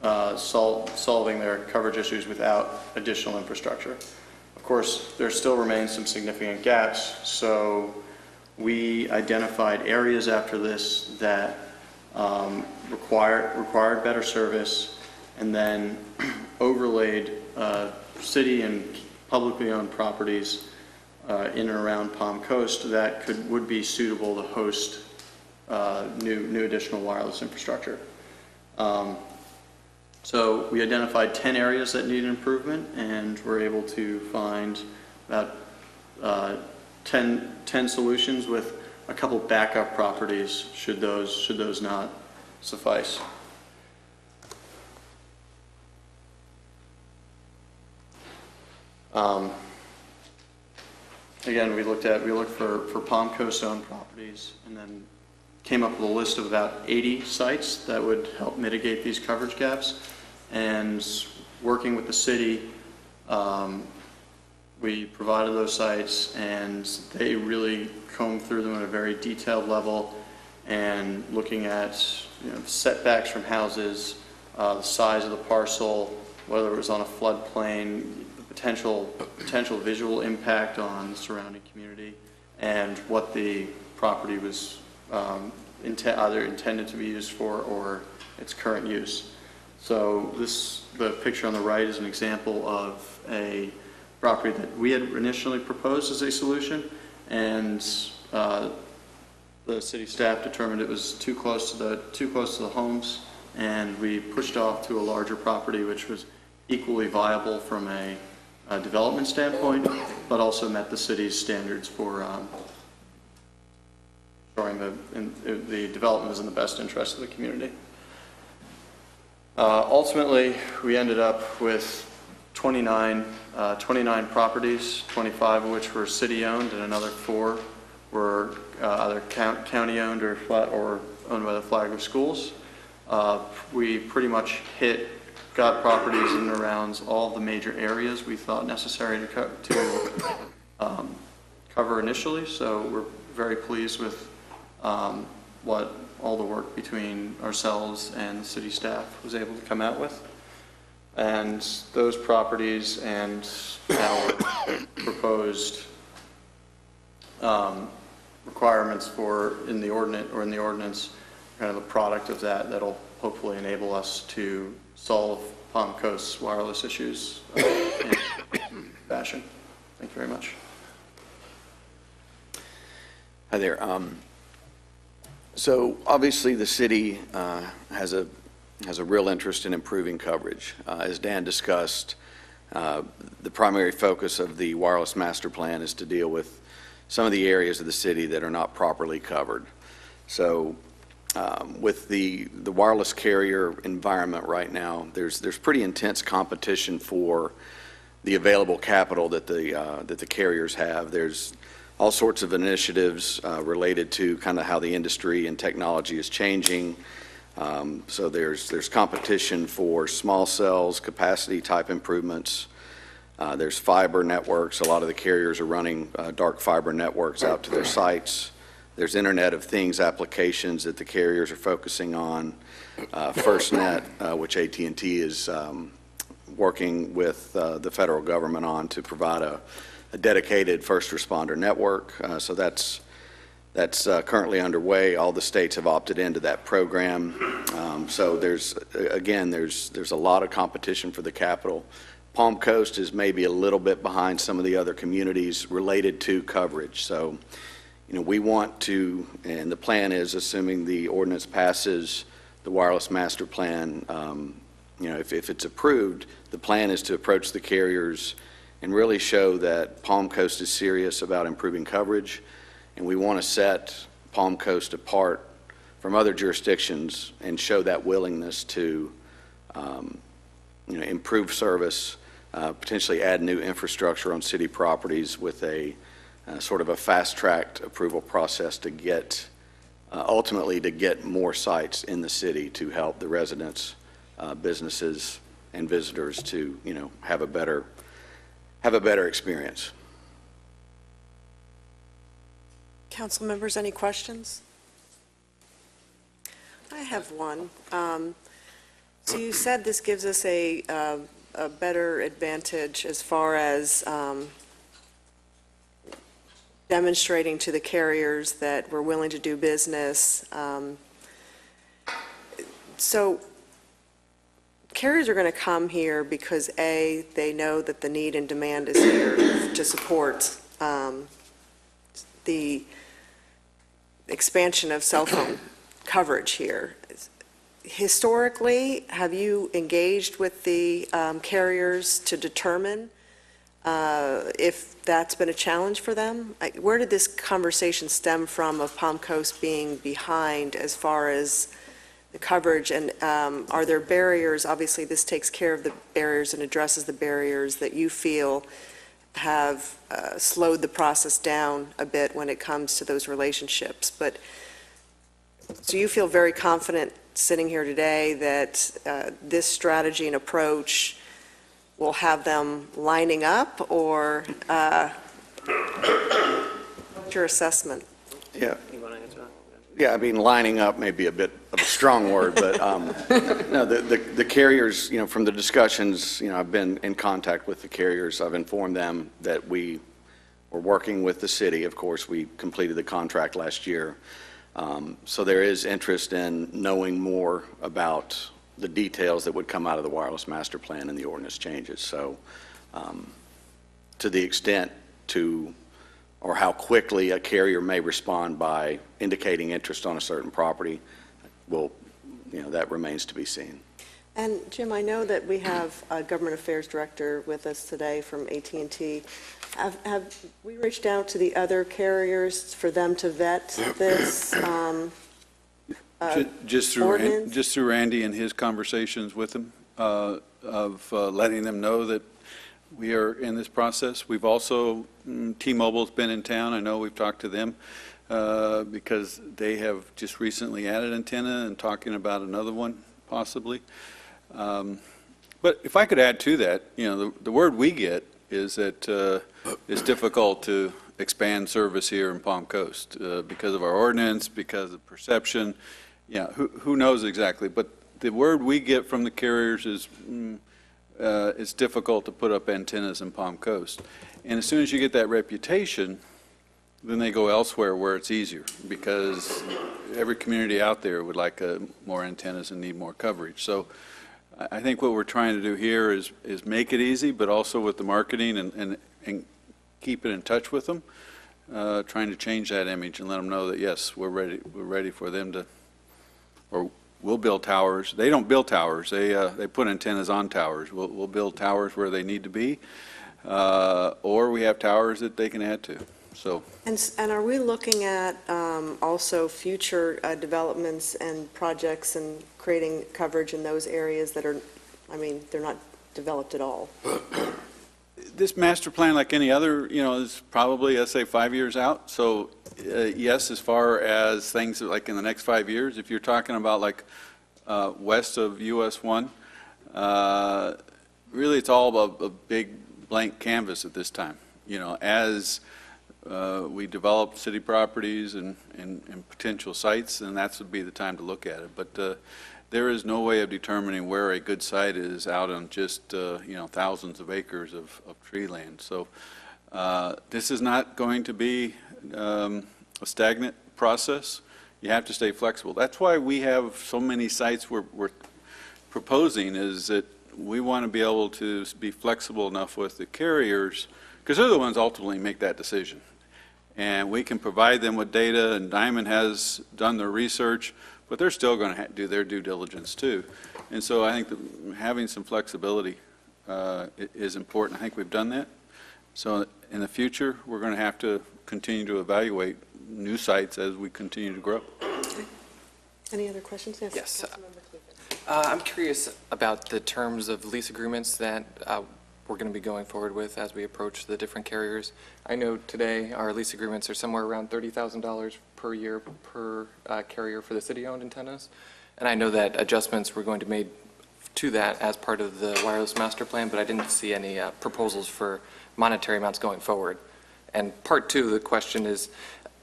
solving their coverage issues without additional infrastructure. Of course, there still remains some significant gaps, so we identified areas after this that required better service and then overlaid city and publicly owned properties in and around Palm Coast that would be suitable to host new additional wireless infrastructure. So we identified 10 areas that need improvement, and we're able to find about 10 solutions with a couple backup properties should those not suffice. Again, we looked for Palm Coast owned properties, and then came up with a list of about 80 sites that would help mitigate these coverage gaps. And working with the city, we provided those sites, and they really combed through them at a very detailed level, and looking at setbacks from houses, the size of the parcel, whether it was on a floodplain, the potential visual impact on the surrounding community, and what the property was either intended to be used for or its current use. So the picture on the right is an example of a property that we had initially proposed as a solution, and the city staff determined it was too close to the homes, and we pushed off to a larger property which was equally viable from a development standpoint, but also met the city's standards for ensuring the development is in the best interest of the community. Ultimately, we ended up with 29 properties, 25 of which were city-owned, and another 4 were either county-owned or owned by the Flagler schools. We pretty much got properties in and around all the major areas we thought necessary to cover initially, so we're very pleased with what all the work between ourselves and the city staff was able to come out with. And those properties and our proposed requirements in the ordinance, kind of a product of that'll hopefully enable us to solve Palm Coast's wireless issues in fashion. Thank you very much. Hi there. So obviously the city has a real interest in improving coverage. As Dan discussed, the primary focus of the wireless master plan is to deal with some of the areas of the city that are not properly covered. So with the wireless carrier environment right now, there's pretty intense competition for the available capital that the carriers have. There's all sorts of initiatives related to kind of how the industry and technology is changing. So there's competition for small cells, capacity type improvements. There's fiber networks. A lot of the carriers are running dark fiber networks out to their sites. There's Internet of Things applications that the carriers are focusing on. FirstNet, which AT&T is working with the federal government on to provide a dedicated first responder network. So that's currently underway. All the states have opted into that program. So there's a lot of competition for the capital. Palm Coast is maybe a little bit behind some of the other communities related to coverage. So, we want to, and the plan is, assuming the ordinance passes, the wireless master plan, if it's approved, the plan is to approach the carriers and really show that Palm Coast is serious about improving coverage. And we want to set Palm Coast apart from other jurisdictions and show that willingness to improve service, potentially add new infrastructure on city properties with a sort of a fast-tracked approval process to get, ultimately to get more sites in the city to help the residents, businesses, and visitors to, have a better experience. Council members, any questions? I have one. So you said this gives us a better advantage as far as demonstrating to the carriers that we're willing to do business. So carriers are going to come here because, A, they know that the need and demand is here to support the expansion of cell phone coverage here. Historically, have you engaged with the carriers to determine if that's been a challenge for them? Where did this conversation stem from of Palm Coast being behind as far as the coverage? And are there barriers? Obviously, this takes care of the barriers and addresses the barriers that you feel have slowed the process down a bit when it comes to those relationships. But do you feel very confident sitting here today that this strategy and approach will have them lining up, or what's your assessment? Yeah. You want to answer that? Yeah, I mean, lining up may be a bit of a strong word, but no, the carriers, from the discussions, I've been in contact with the carriers. I've informed them that we were working with the city. Of course, we completed the contract last year. So there is interest in knowing more about the details that would come out of the wireless master plan and the ordinance changes. So to the extent or how quickly a carrier may respond by indicating interest on a certain property, that remains to be seen. And Jim, I know that we have a government affairs director with us today from AT&T. Have we reached out to the other carriers for them to vet this Just through ordinance? Randy and his conversations with them, of letting them know that we are in this process. We've also, T-Mobile's been in town. I know we've talked to them because they have just recently added antenna and talking about another one possibly. But if I could add to that, the word we get is that it's difficult to expand service here in Palm Coast because of our ordinance, because of perception. Who knows exactly? But the word we get from the carriers is it's difficult to put up antennas in Palm Coast. And as soon as you get that reputation, then they go elsewhere where it's easier, because every community out there would like more antennas and need more coverage. So I think what we're trying to do here is make it easy, but also with the marketing and keep it in touch with them, trying to change that image and let them know that, yes, we're ready for them to, or we'll build towers. They don't build towers. They put antennas on towers. We'll build towers where they need to be, or we have towers that they can add to. So. And are we looking at also future developments and projects and creating coverage in those areas that are, they're not developed at all? This master plan, like any other, is probably, let's say, 5 years out. So, yes, as far as things like in the next 5 years, if you're talking about like west of US 1, really it's all a big blank canvas at this time. As we develop city properties and potential sites, and that would be the time to look at it. But there is no way of determining where a good site is out on just thousands of acres of tree land. So this is not going to be a stagnant process. You have to stay flexible. That's why we have so many sites we're proposing, is that we want to be able to be flexible enough with the carriers, because they're the ones ultimately make that decision. And we can provide them with data, and Diamond has done their research, but they're still going to do their due diligence too. And so I think that having some flexibility is important. I think we've done that. So in the future, we're going to have to continue to evaluate new sites as we continue to grow. Okay. Any other questions? Yes. I'm curious about the terms of lease agreements that we're going to be going forward with as we approach the different carriers. I know today our lease agreements are somewhere around $30,000 per year per carrier for the city-owned antennas. And I know that adjustments were going to be made to that as part of the wireless master plan, but I didn't see any proposals for monetary amounts going forward. And part two of the question is,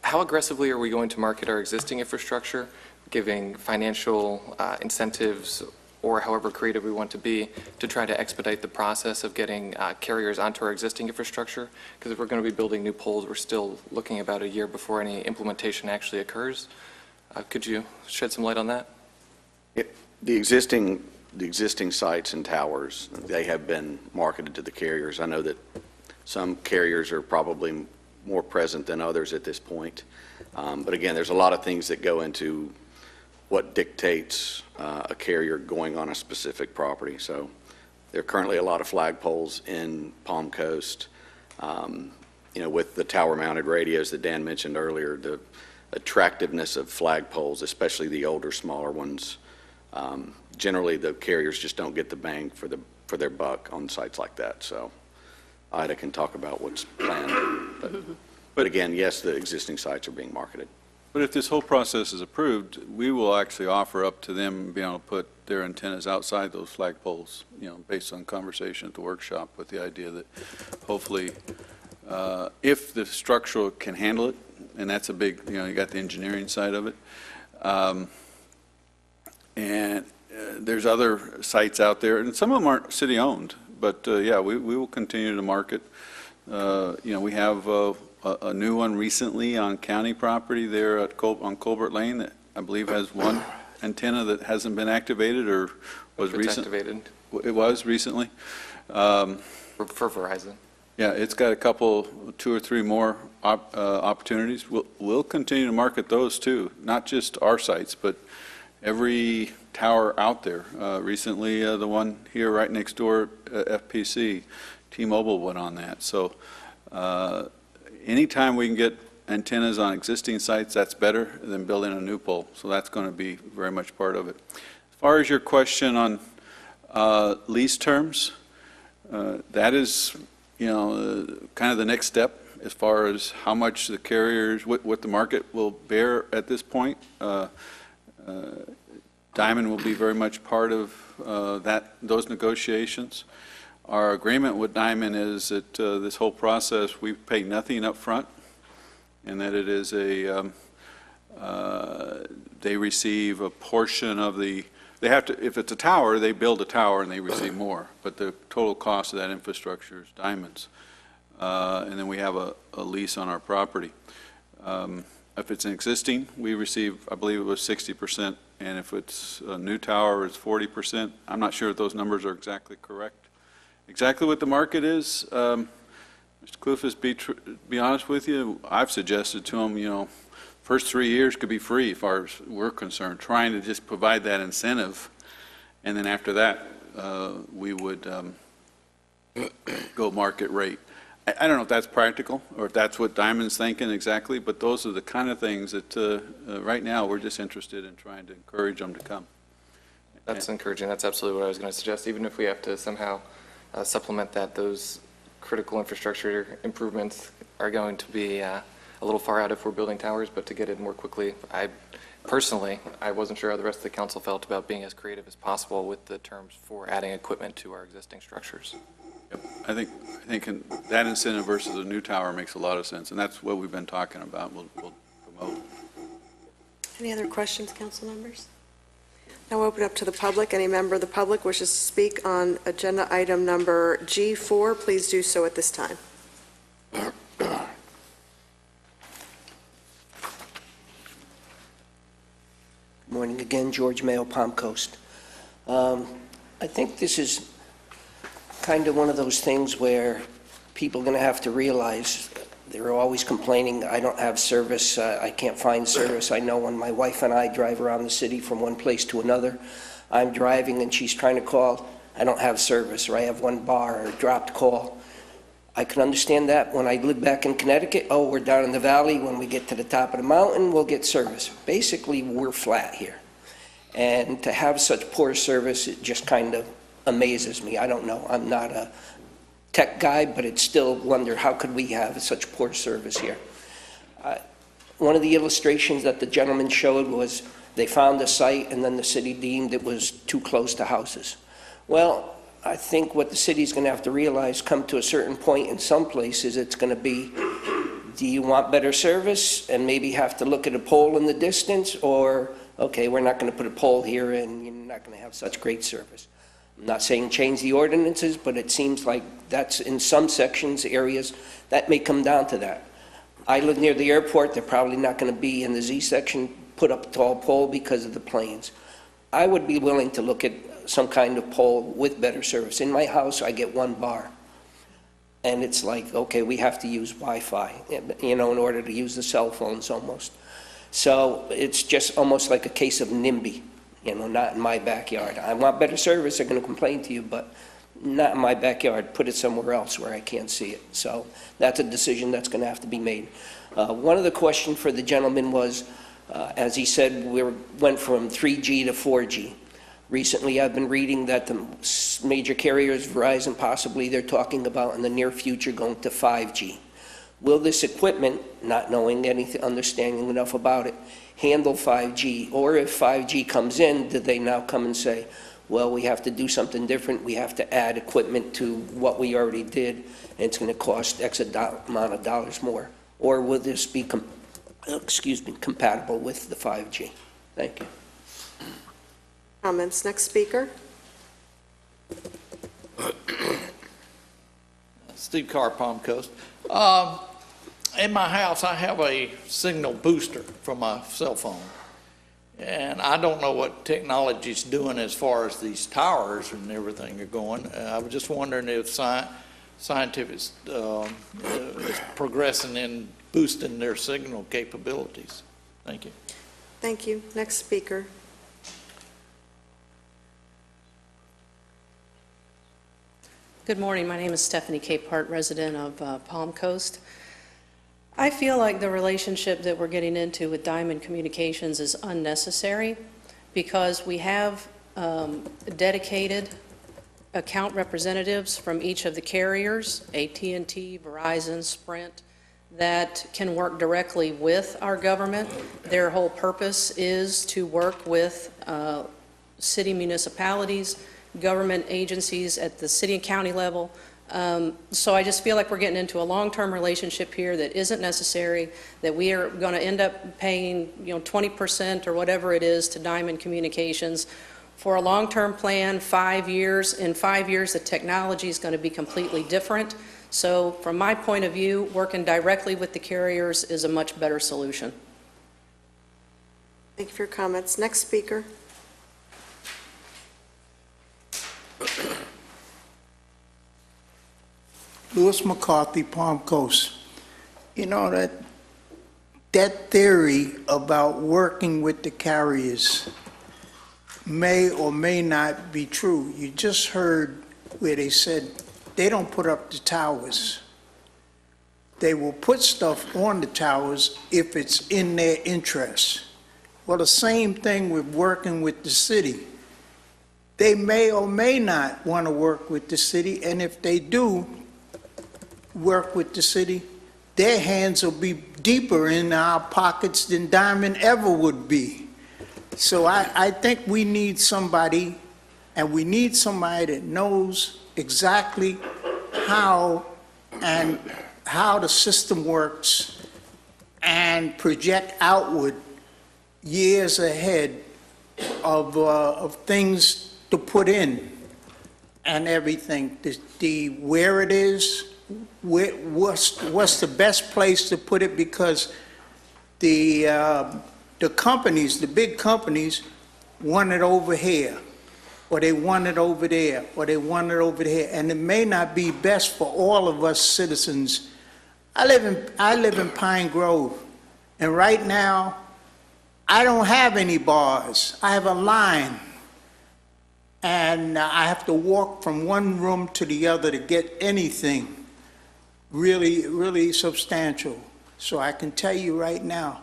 how aggressively are we going to market our existing infrastructure, giving financial incentives or however creative we want to be to try to expedite the process of getting carriers onto our existing infrastructure? Because if we're going to be building new poles, we're still looking about a year before any implementation actually occurs. Could you shed some light on that? The existing the existing sites and towers, they have been marketed to the carriers. I know that some carriers are probably more present than others at this point. But again, there's a lot of things that go into what dictates a carrier going on a specific property. So there are currently a lot of flagpoles in Palm Coast. With the tower-mounted radios that Dan mentioned earlier, the attractiveness of flagpoles, especially the older, smaller ones, generally the carriers just don't get the bang for their buck on sites like that. So Ida can talk about what's planned. But again, yes, the existing sites are being marketed. But if this whole process is approved, we will actually offer up to them being able to put their antennas outside those flagpoles, based on conversation at the workshop, with the idea that hopefully, if the structural can handle it, and that's a big, you got the engineering side of it, and there's other sites out there, and some of them aren't city-owned, but yeah, we will continue to market. We have a new one recently on county property there on Colbert Lane that I believe has one antenna that hasn't been activated or was activated. It was recently. For Verizon. Yeah, it's got a couple, 2 or 3 more opportunities. We'll continue to market those too, not just our sites, but every tower out there. Recently, the one here right next door, FPC, T-Mobile went on that. So anytime we can get antennas on existing sites, that's better than building a new pole. So that's going to be very much part of it. As far as your question on lease terms, that is, kind of the next step as far as how much the carriers, what the market will bear at this point. Diamond will be very much part of those negotiations. Our agreement with Diamond is that this whole process, we pay nothing up front, and that it is they receive a portion of the, they have to, if it's a tower, they build a tower and they receive more, but the total cost of that infrastructure is Diamond's. And then we have a lease on our property. If it's an existing, we receive, I believe it was 60%, and if it's a new tower, it's 40%. I'm not sure if those numbers are exactly correct. Exactly what the market is, Mr. Clufus, be honest with you, I've suggested to him, first 3 years could be free as far as we're concerned, trying to just provide that incentive, and then after that, we would go market rate. I don't know if that's practical or if that's what Diamond's thinking exactly, but those are the kind of things that right now we're just interested in trying to encourage them to come. That's encouraging. That's absolutely what I was going to suggest. Even if we have to somehow supplement that, those critical infrastructure improvements are going to be a little far out if we're building towers, but to get it more quickly, personally, I wasn't sure how the rest of the council felt about being as creative as possible with the terms for adding equipment to our existing structures. I think that incentive versus a new tower makes a lot of sense, and that's what we've been talking about. We'll promote. Any other questions, council members? Now we'll open up to the public. Any member of the public wishes to speak on agenda item number G4, please do so at this time. Good morning again, George Mayo, Palm Coast. I think this is kind of one of those things where people are going to have to realize they're always complaining, I don't have service, I can't find service. I know when my wife and I drive around the city from one place to another, I'm driving and she's trying to call, I don't have service, or I have one bar or dropped call. I can understand that when I live back in Connecticut, oh, we're down in the valley, when we get to the top of the mountain, we'll get service. Basically, we're flat here. And to have such poor service, it just kind of amazes me. I don't know. I'm not a tech guy, but it's still wonder how could we have such poor service here. One of the illustrations that the gentleman showed was they found a site and then the city deemed it was too close to houses. Well, I think what the city's going to have to realize, come to a certain point in some places, it's going to be, do you want better service and maybe have to look at a pole in the distance, or, okay, we're not going to put a pole here and you're not going to have such great service. I'm not saying change the ordinances, but it seems like that's in some sections, areas, that may come down to that. I live near the airport. They're probably not going to be in the Z section, put up a tall pole because of the planes. I would be willing to look at some kind of pole with better service. In my house, I get one bar. And it's like, okay, we have to use Wi-Fi, in order to use the cell phones almost. So it's just almost like a case of NIMBY, not in my backyard. I want better service, they're going to complain to you, but not in my backyard. Put it somewhere else where I can't see it. So that's a decision that's going to have to be made. One of the questions for the gentleman was, as he said, we went from 3G to 4G. Recently, I've been reading that the major carriers, Verizon possibly, they're talking about in the near future going to 5G. Will this equipment, not knowing anything, understanding enough about it, handle 5G? Or if 5G comes in, do they now come and say, well, we have to do something different, we have to add equipment to what we already did, and it's going to cost X amount of dollars more? Or will this be, compatible with the 5G? Thank you. Comments. Next speaker. Steve Carr, Palm Coast. In my house, I have a signal booster from my cell phone. And I don't know what technology's doing as far as these towers and everything are going. I was just wondering if scientific is progressing in boosting their signal capabilities. Thank you. Thank you. Next speaker. Good morning. My name is Stephanie Capehart, resident of Palm Coast. I feel like the relationship that we're getting into with Diamond Communications is unnecessary because we have dedicated account representatives from each of the carriers, AT&T, Verizon, Sprint, that can work directly with our government. Their whole purpose is to work with city municipalities, government agencies at the city and county level. So I just feel like we're getting into a long-term relationship here that isn't necessary, that we are going to end up paying 20% or whatever it is to Diamond Communications for a long-term plan, 5 years. In 5 years, the technology is going to be completely different. So from my point of view, working directly with the carriers is a much better solution. Thank you for your comments. Next speaker. Lewis McCarthy, Palm Coast. That theory about working with the carriers may or may not be true. You just heard where they said they don't put up the towers. They will put stuff on the towers if it's in their interest. Well, the same thing with working with the city. They may or may not want to work with the city, and if they do work with the city, their hands will be deeper in our pockets than Diamond ever would be. So I think we need somebody, and we need somebody that knows exactly how the system works and project outward years ahead of things to put in and everything. Where it is, what's the best place to put it, because the companies, the big companies, want it over here, or they want it over there, or they want it over there, and it may not be best for all of us citizens. I live in Pine Grove, and right now I don't have any bars. I have a line, and I have to walk from one room to the other to get anything really, really substantial. So I can tell you right now,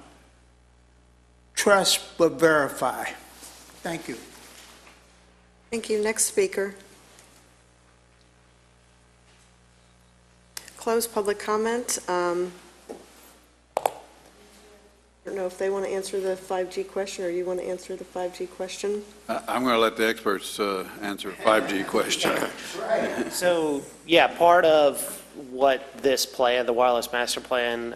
trust but verify. Thank you. Thank you. Next speaker. Close public comment. I don't know if they want to answer the 5G question, or you want to answer the 5G question. I'm going to let the experts answer the 5G question. So, yeah, part of what this plan, the wireless master plan,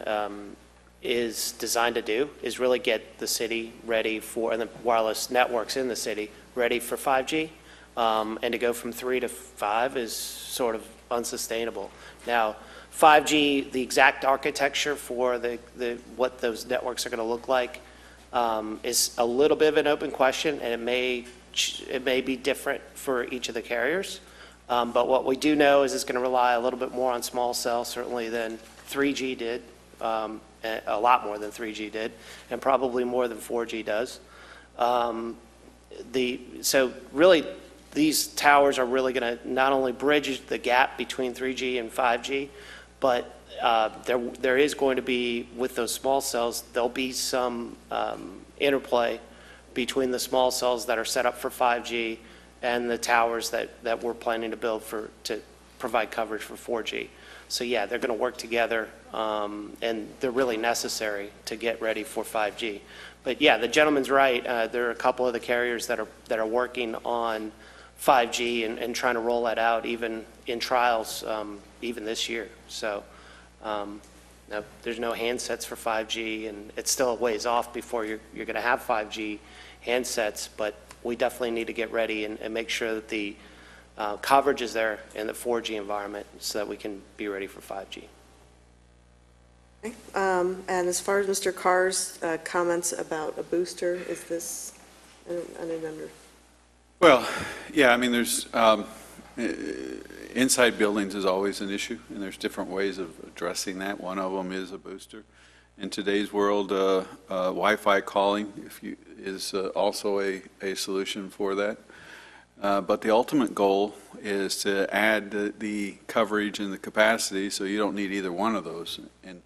is designed to do is really get the city ready for, and the wireless networks in the city ready for 5G. And to go from 3 to 5 is sort of unsustainable. Now, 5G, the exact architecture for what those networks are going to look like is a little bit of an open question, and it may it may be different for each of the carriers. But what we do know is it's going to rely a little bit more on small cells certainly than 3G did, a lot more than 3G did, and probably more than 4G does. So really, these towers are really going to not only bridge the gap between 3G and 5G, but there is going to be, with those small cells, there'll be some interplay between the small cells that are set up for 5G and the towers that we're planning to build to provide coverage for 4G. So yeah, they're going to work together, and they're really necessary to get ready for 5G. But yeah, the gentleman's right. There are a couple of the carriers that are working on 5G and trying to roll that out even in trials even this year. So no, there's no handsets for 5G, and it's still a ways off before you're going to have 5G handsets, but we definitely need to get ready and make sure that the coverage is there in the 4G environment so that we can be ready for 5G. Okay. And as far as Mr. Carr's comments about a booster, is this, I didn't under. Well, yeah, I mean, there's, inside buildings is always an issue, and there's different ways of addressing that. One of them is a booster. In today's world, Wi-Fi calling is also a solution for that. But the ultimate goal is to add the coverage and the capacity so you don't need either one of those. And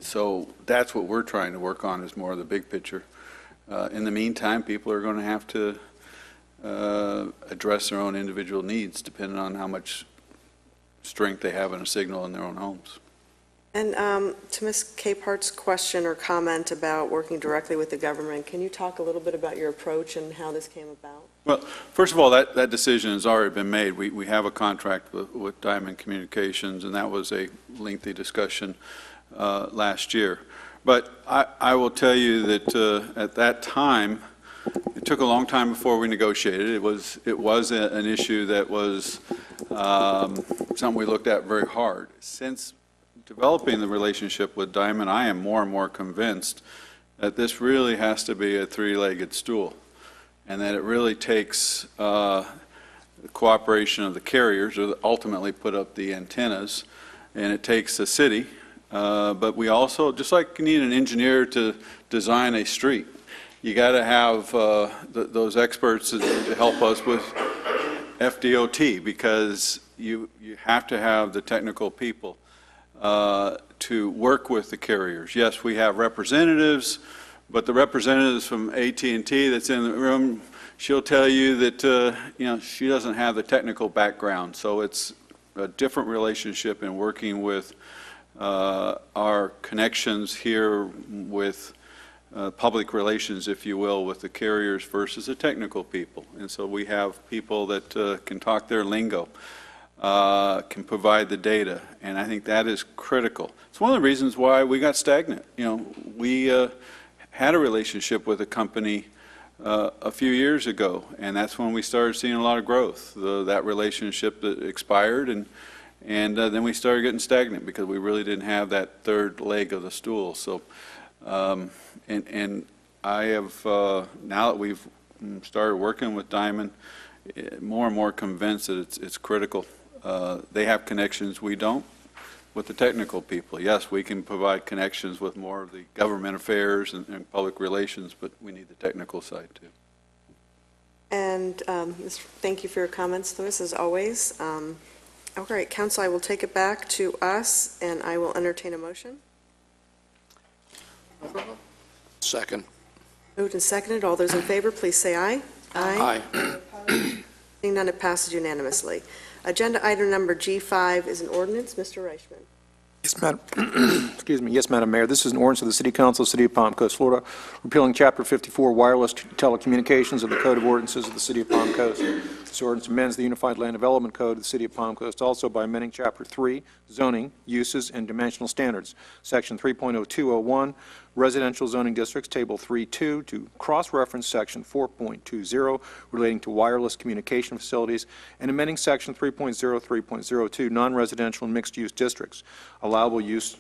so that's what we're trying to work on, is more of the big picture. In the meantime, people are going to have to address their own individual needs depending on how much strength they have in a signal in their own homes. And to Ms. Capehart's question or comment about working directly with the government, can you talk a little bit about your approach and how this came about? Well, first of all, that decision has already been made. We have a contract with Diamond Communications, and that was a lengthy discussion last year. But I will tell you that at that time, it took a long time before we negotiated. It was an issue that was something we looked at very hard. Since developing the relationship with Diamond, I am more and more convinced that this really has to be a three-legged stool, and that it really takes the cooperation of the carriers, or ultimately put up the antennas, and it takes the city. But we also, just like you need an engineer to design a street, you got to have those experts to help us with FDOT, because you have to have the technical people to work with the carriers. Yes, we have representatives, but the representatives from AT&T that's in the room, she'll tell you that she doesn't have the technical background. So it's a different relationship in working with our connections here with public relations, if you will, with the carriers versus the technical people. And so we have people that can talk their lingo, can provide the data, and I think that is critical. It's one of the reasons why we got stagnant. We had a relationship with a company a few years ago, and that's when we started seeing a lot of growth. That relationship that expired, and then we started getting stagnant because we really didn't have that third leg of the stool. So, and I have, now that we've started working with Diamond, more and more convinced that it's critical. They have connections we don't with the technical people. Yes, we can provide connections with more of the government affairs and public relations, but we need the technical side too. And thank you for your comments, Louis, as always. All right, Council, I will take it back to us, and I will entertain a motion. Second. Moved and seconded. All those in favor, please say aye. Aye. Seeing none, it passes unanimously. Agenda item number G5 is an ordinance. Mr. Reichman. Yes, Madam. Excuse me. Yes, Madam Mayor. This is an ordinance of the City Council, City of Palm Coast, Florida, repealing Chapter 54 Wireless Telecommunications of the Code of Ordinances of the City of Palm Coast. This ordinance amends the Unified Land Development Code of the City of Palm Coast also by amending Chapter 3, Zoning, Uses, and Dimensional Standards, Section 3.0201, Residential Zoning Districts, Table 3.2, to cross-reference Section 4.20 relating to wireless communication facilities, and amending Section 3.03.02, Non-Residential and Mixed-Use Districts, allowable uses,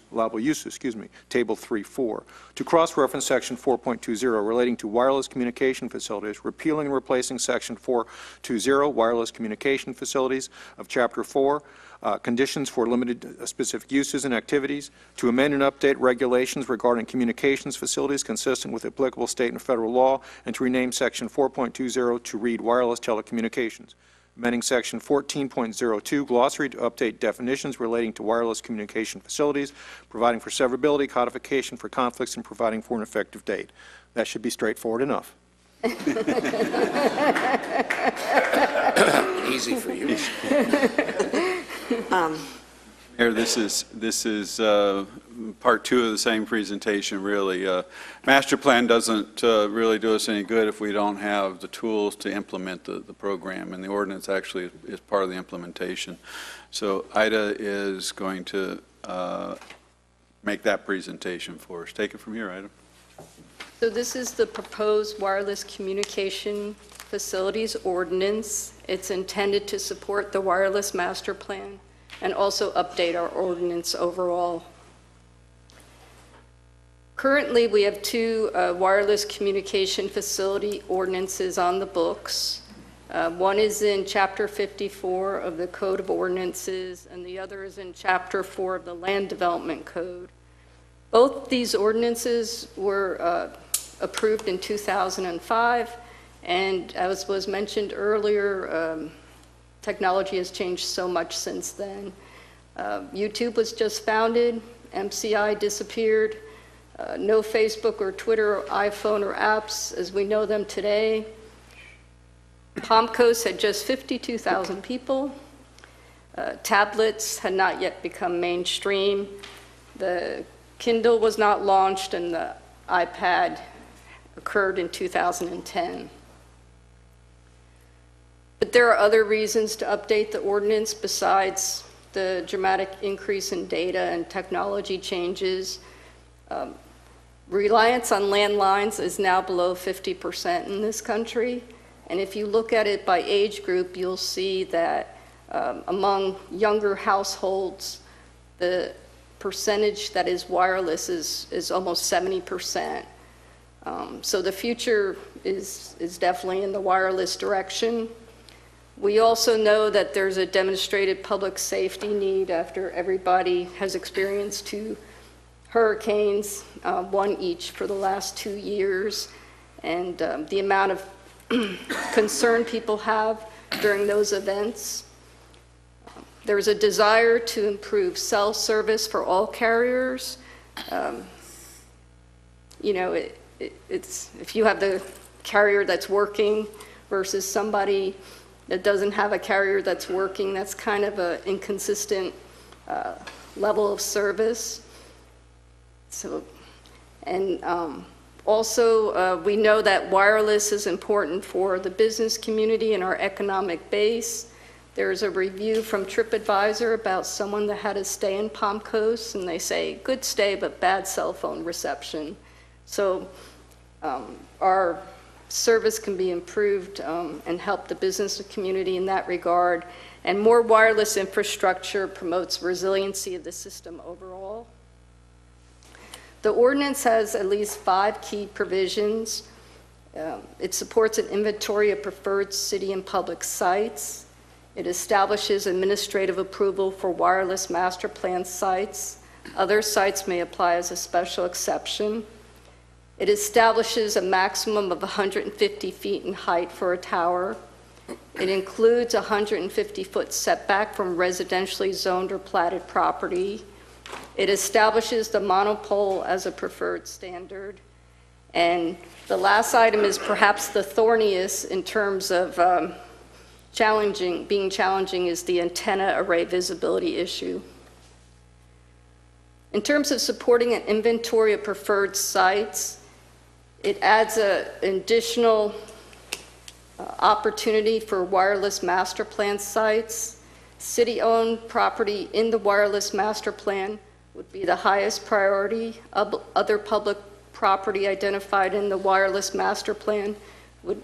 Table 3.4, to cross-reference Section 4.20 relating to wireless communication facilities, repealing and replacing Section 4.20, Wireless Communication Facilities of Chapter 4, conditions for limited specific uses and activities, to amend and update regulations regarding communications facilities consistent with applicable state and federal law, and to rename Section 4.20 to read wireless telecommunications. Amending Section 14.02, glossary to update definitions relating to wireless communication facilities, providing for severability, codification for conflicts, and providing for an effective date. That should be straightforward enough. Easy for you. Mayor, this is part two of the same presentation, really. Master plan doesn't really do us any good if we don't have the tools to implement the program, and the ordinance actually is part of the implementation. So Ida is going to make that presentation for us. Take it from here, Ida. So this is the proposed wireless communication facilities ordinance. It's intended to support the wireless master plan and also update our ordinance overall. Currently, we have two wireless communication facility ordinances on the books. One is in Chapter 54 of the Code of Ordinances, and the other is in Chapter 4 of the Land Development Code. Both these ordinances were approved in 2005, and as was mentioned earlier, technology has changed so much since then. YouTube was just founded, MCI disappeared, no Facebook or Twitter or iPhone or apps as we know them today. Palm Coast had just 52,000 people. Tablets had not yet become mainstream. The Kindle was not launched, and the iPad occurred in 2010. But there are other reasons to update the ordinance besides the dramatic increase in data and technology changes. Reliance on landlines is now below 50% in this country. And if you look at it by age group, you'll see that among younger households, the percentage that is wireless is almost 70%. So the future is definitely in the wireless direction. We also know that there's a demonstrated public safety need after everybody has experienced two hurricanes, one each for the last 2 years, and the amount of concern people have during those events. There's a desire to improve cell service for all carriers. You know, it's if you have the carrier that's working versus somebody that doesn't have a carrier that's working, that's kind of an inconsistent level of service. So, and also we know that wireless is important for the business community and our economic base. There's a review from TripAdvisor about someone that had a stay in Palm Coast, and they say, good stay, but bad cell phone reception. So our service can be improved and help the business community in that regard. And more wireless infrastructure promotes resiliency of the system overall. The ordinance has at least 5 key provisions. It supports an inventory of preferred city and public sites. It establishes administrative approval for wireless master plan sites. Other sites may apply as a special exception. It establishes a maximum of 150 feet in height for a tower. It includes a 150-foot setback from residentially zoned or platted property. It establishes the monopole as a preferred standard. And the last item is perhaps the thorniest in terms of being challenging is the antenna array visibility issue. In terms of supporting an inventory of preferred sites, it adds an additional opportunity for wireless master plan sites. City-owned property in the wireless master plan would be the highest priority. Other public property identified in the wireless master plan would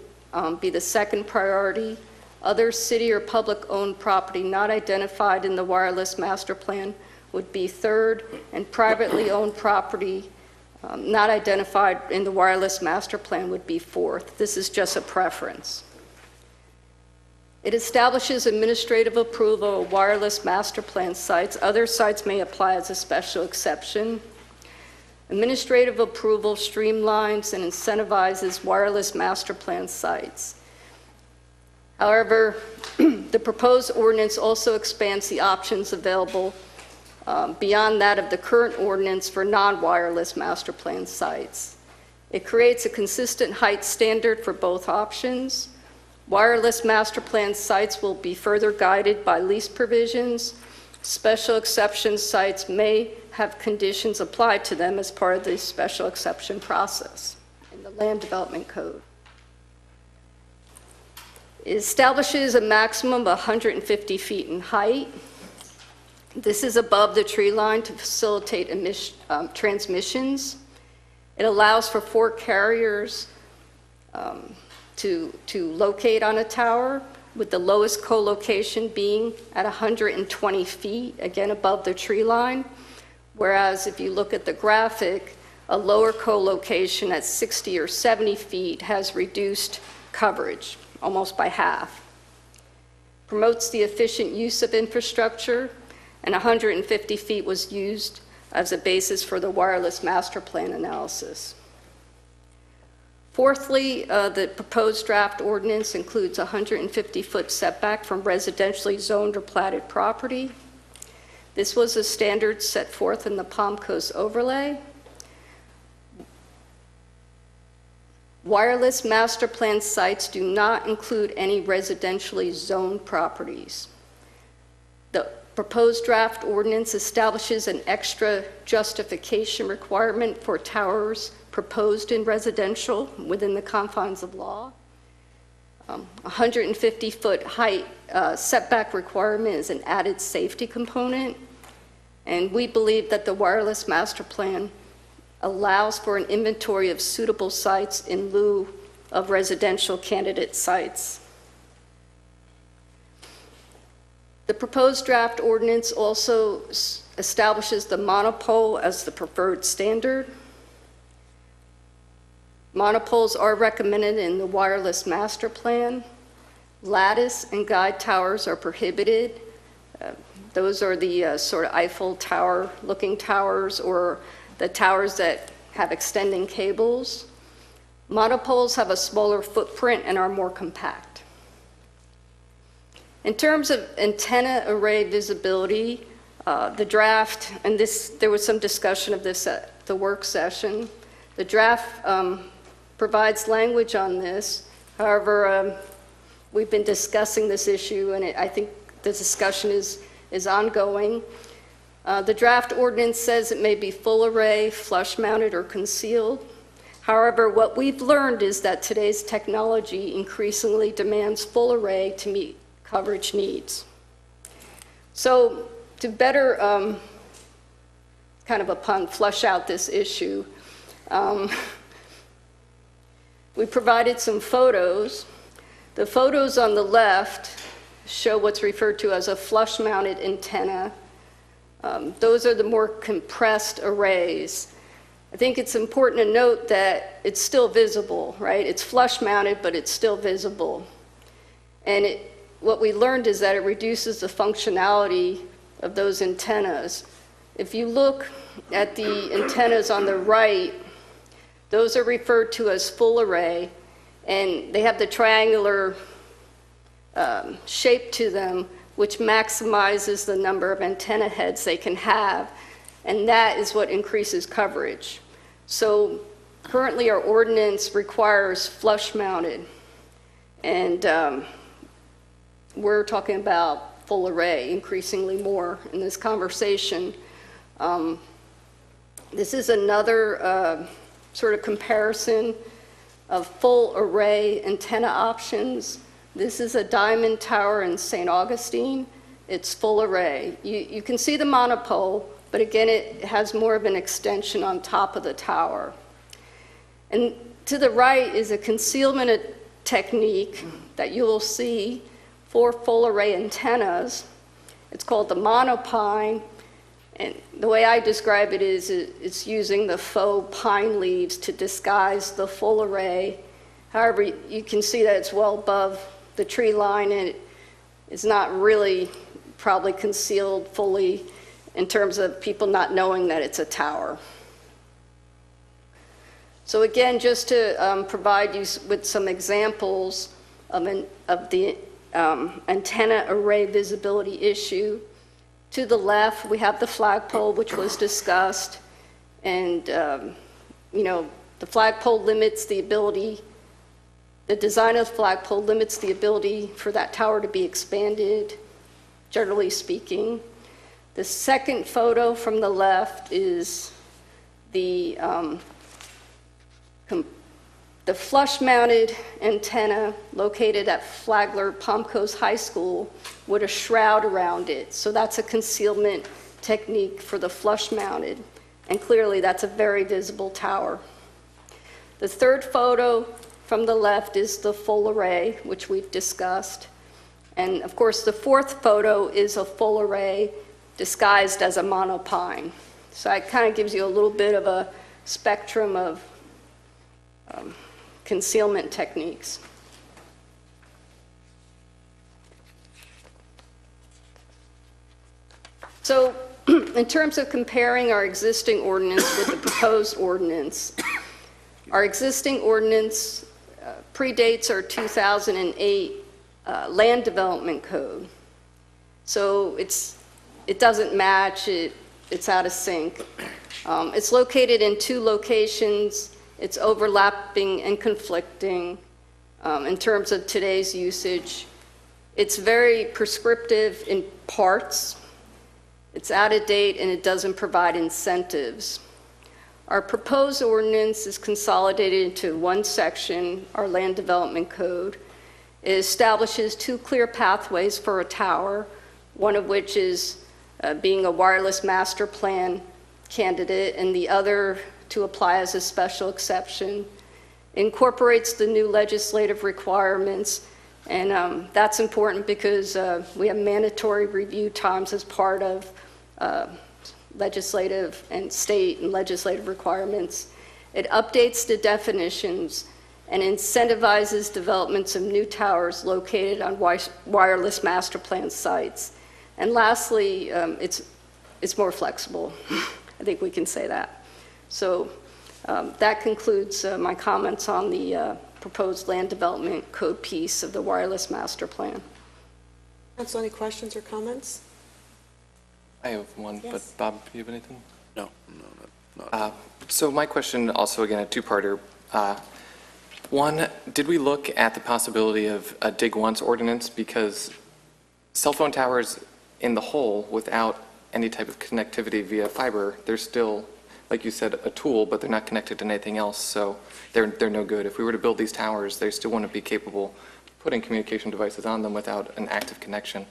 be the second priority. Other city or public-owned property not identified in the wireless master plan would be third, and privately owned property not identified in the wireless master plan would be fourth. This is just a preference. It establishes administrative approval of wireless master plan sites. Other sites may apply as a special exception. Administrative approval streamlines and incentivizes wireless master plan sites. However, the proposed ordinance also expands the options available beyond that of the current ordinance for non-wireless master plan sites. It creates a consistent height standard for both options. Wireless master plan sites will be further guided by lease provisions. Special exception sites may have conditions applied to them as part of the special exception process in the Land Development Code. It establishes a maximum of 150 feet in height. This is above the tree line to facilitate transmissions. It allows for 4 carriers to locate on a tower, with the lowest co-location being at 120 feet, again above the tree line. Whereas if you look at the graphic, a lower co-location at 60 or 70 feet has reduced coverage, almost by half. Promotes the efficient use of infrastructure, and 150 feet was used as a basis for the wireless master plan analysis. Fourthly, the proposed draft ordinance includes a 150-foot setback from residentially zoned or platted property. This was a standard set forth in the Palm Coast overlay. Wireless master plan sites do not include any residentially zoned properties. The proposed draft ordinance establishes an extra justification requirement for towers proposed in residential within the confines of law. 150-foot height setback requirement is an added safety component, and we believe that the wireless master plan allows for an inventory of suitable sites in lieu of residential candidate sites. The proposed draft ordinance also establishes the monopole as the preferred standard. Monopoles are recommended in the wireless master plan. Lattice and guide towers are prohibited. Those are the sort of Eiffel Tower looking towers, or the towers that have extending cables. Monopoles have a smaller footprint and are more compact. In terms of antenna array visibility, the draft, and there was some discussion of this at the work session, the draft provides language on this. However, we've been discussing this issue, and I think the discussion is ongoing. The draft ordinance says it may be full array, flush mounted, or concealed. However, what we've learned is that today's technology increasingly demands full array to meet coverage needs. So to better, kind of a pun, flush out this issue, we provided some photos. The photos on the left show what's referred to as a flush-mounted antenna. Those are the more compressed arrays. I think it's important to note that it's still visible, right? It's flush-mounted, but it's still visible. And what we learned is that it reduces the functionality of those antennas. If you look at the antennas on the right, those are referred to as full array, and they have the triangular shape to them, which maximizes the number of antenna heads they can have, and that is what increases coverage. So currently our ordinance requires flush mounted, and we're talking about full array increasingly more in this conversation. This is another sort of comparison of full array antenna options. This is a diamond tower in St. Augustine. It's full array. You can see the monopole, but again, it has more of an extension on top of the tower. And to the right is a concealment technique that you will see for full array antennas. It's called the monopine, and the way I describe it is it's using the faux pine leaves to disguise the full array. However, you can see that it's well above the tree line, and it's not really probably concealed fully in terms of people not knowing that it's a tower. So again, just to provide you with some examples of the antenna array visibility issue. To the left, we have the flagpole, which was discussed, and the flagpole limits the ability, the design of the flagpole limits the ability for that tower to be expanded, generally speaking. The second photo from the left is the flush-mounted antenna located at Flagler Palm Coast High School with a shroud around it. So that's a concealment technique for the flush-mounted. And clearly, that's a very visible tower. The third photo from the left is the full array, which we've discussed. And of course, the fourth photo is a full array disguised as a monopine. So it kind of gives you a little bit of a spectrum of concealment techniques. So in terms of comparing our existing ordinance with the proposed ordinance, our existing ordinance predates our 2008 land development code. So it doesn't match, it's out of sync. It's located in 2 locations. It's overlapping and conflicting in terms of today's usage. It's very prescriptive in parts. It's out of date, and it doesn't provide incentives. Our proposed ordinance is consolidated into one section, our land development code. It establishes 2 clear pathways for a tower, one of which is being a wireless master plan candidate, and the other to apply as a special exception. Incorporates the new legislative requirements, and that's important because we have mandatory review times as part of legislative and state and legislative requirements. It updates the definitions and incentivizes developments of new towers located on wireless master plan sites. And lastly, it's more flexible. I think we can say that. So that concludes my comments on the proposed land development code piece of the wireless master plan. Council, any questions or comments? I have one, Yes. but Bob, do you have anything? No, not. So my question also, again, a two-parter. One, did we look at the possibility of a dig once ordinance? Because cell phone towers in the whole, without any type of connectivity via fiber, they're still, like you said, a tool, but they're not connected to anything else, so they're no good. If we were to build these towers, they still wouldn't be capable of putting communication devices on them without an active connection.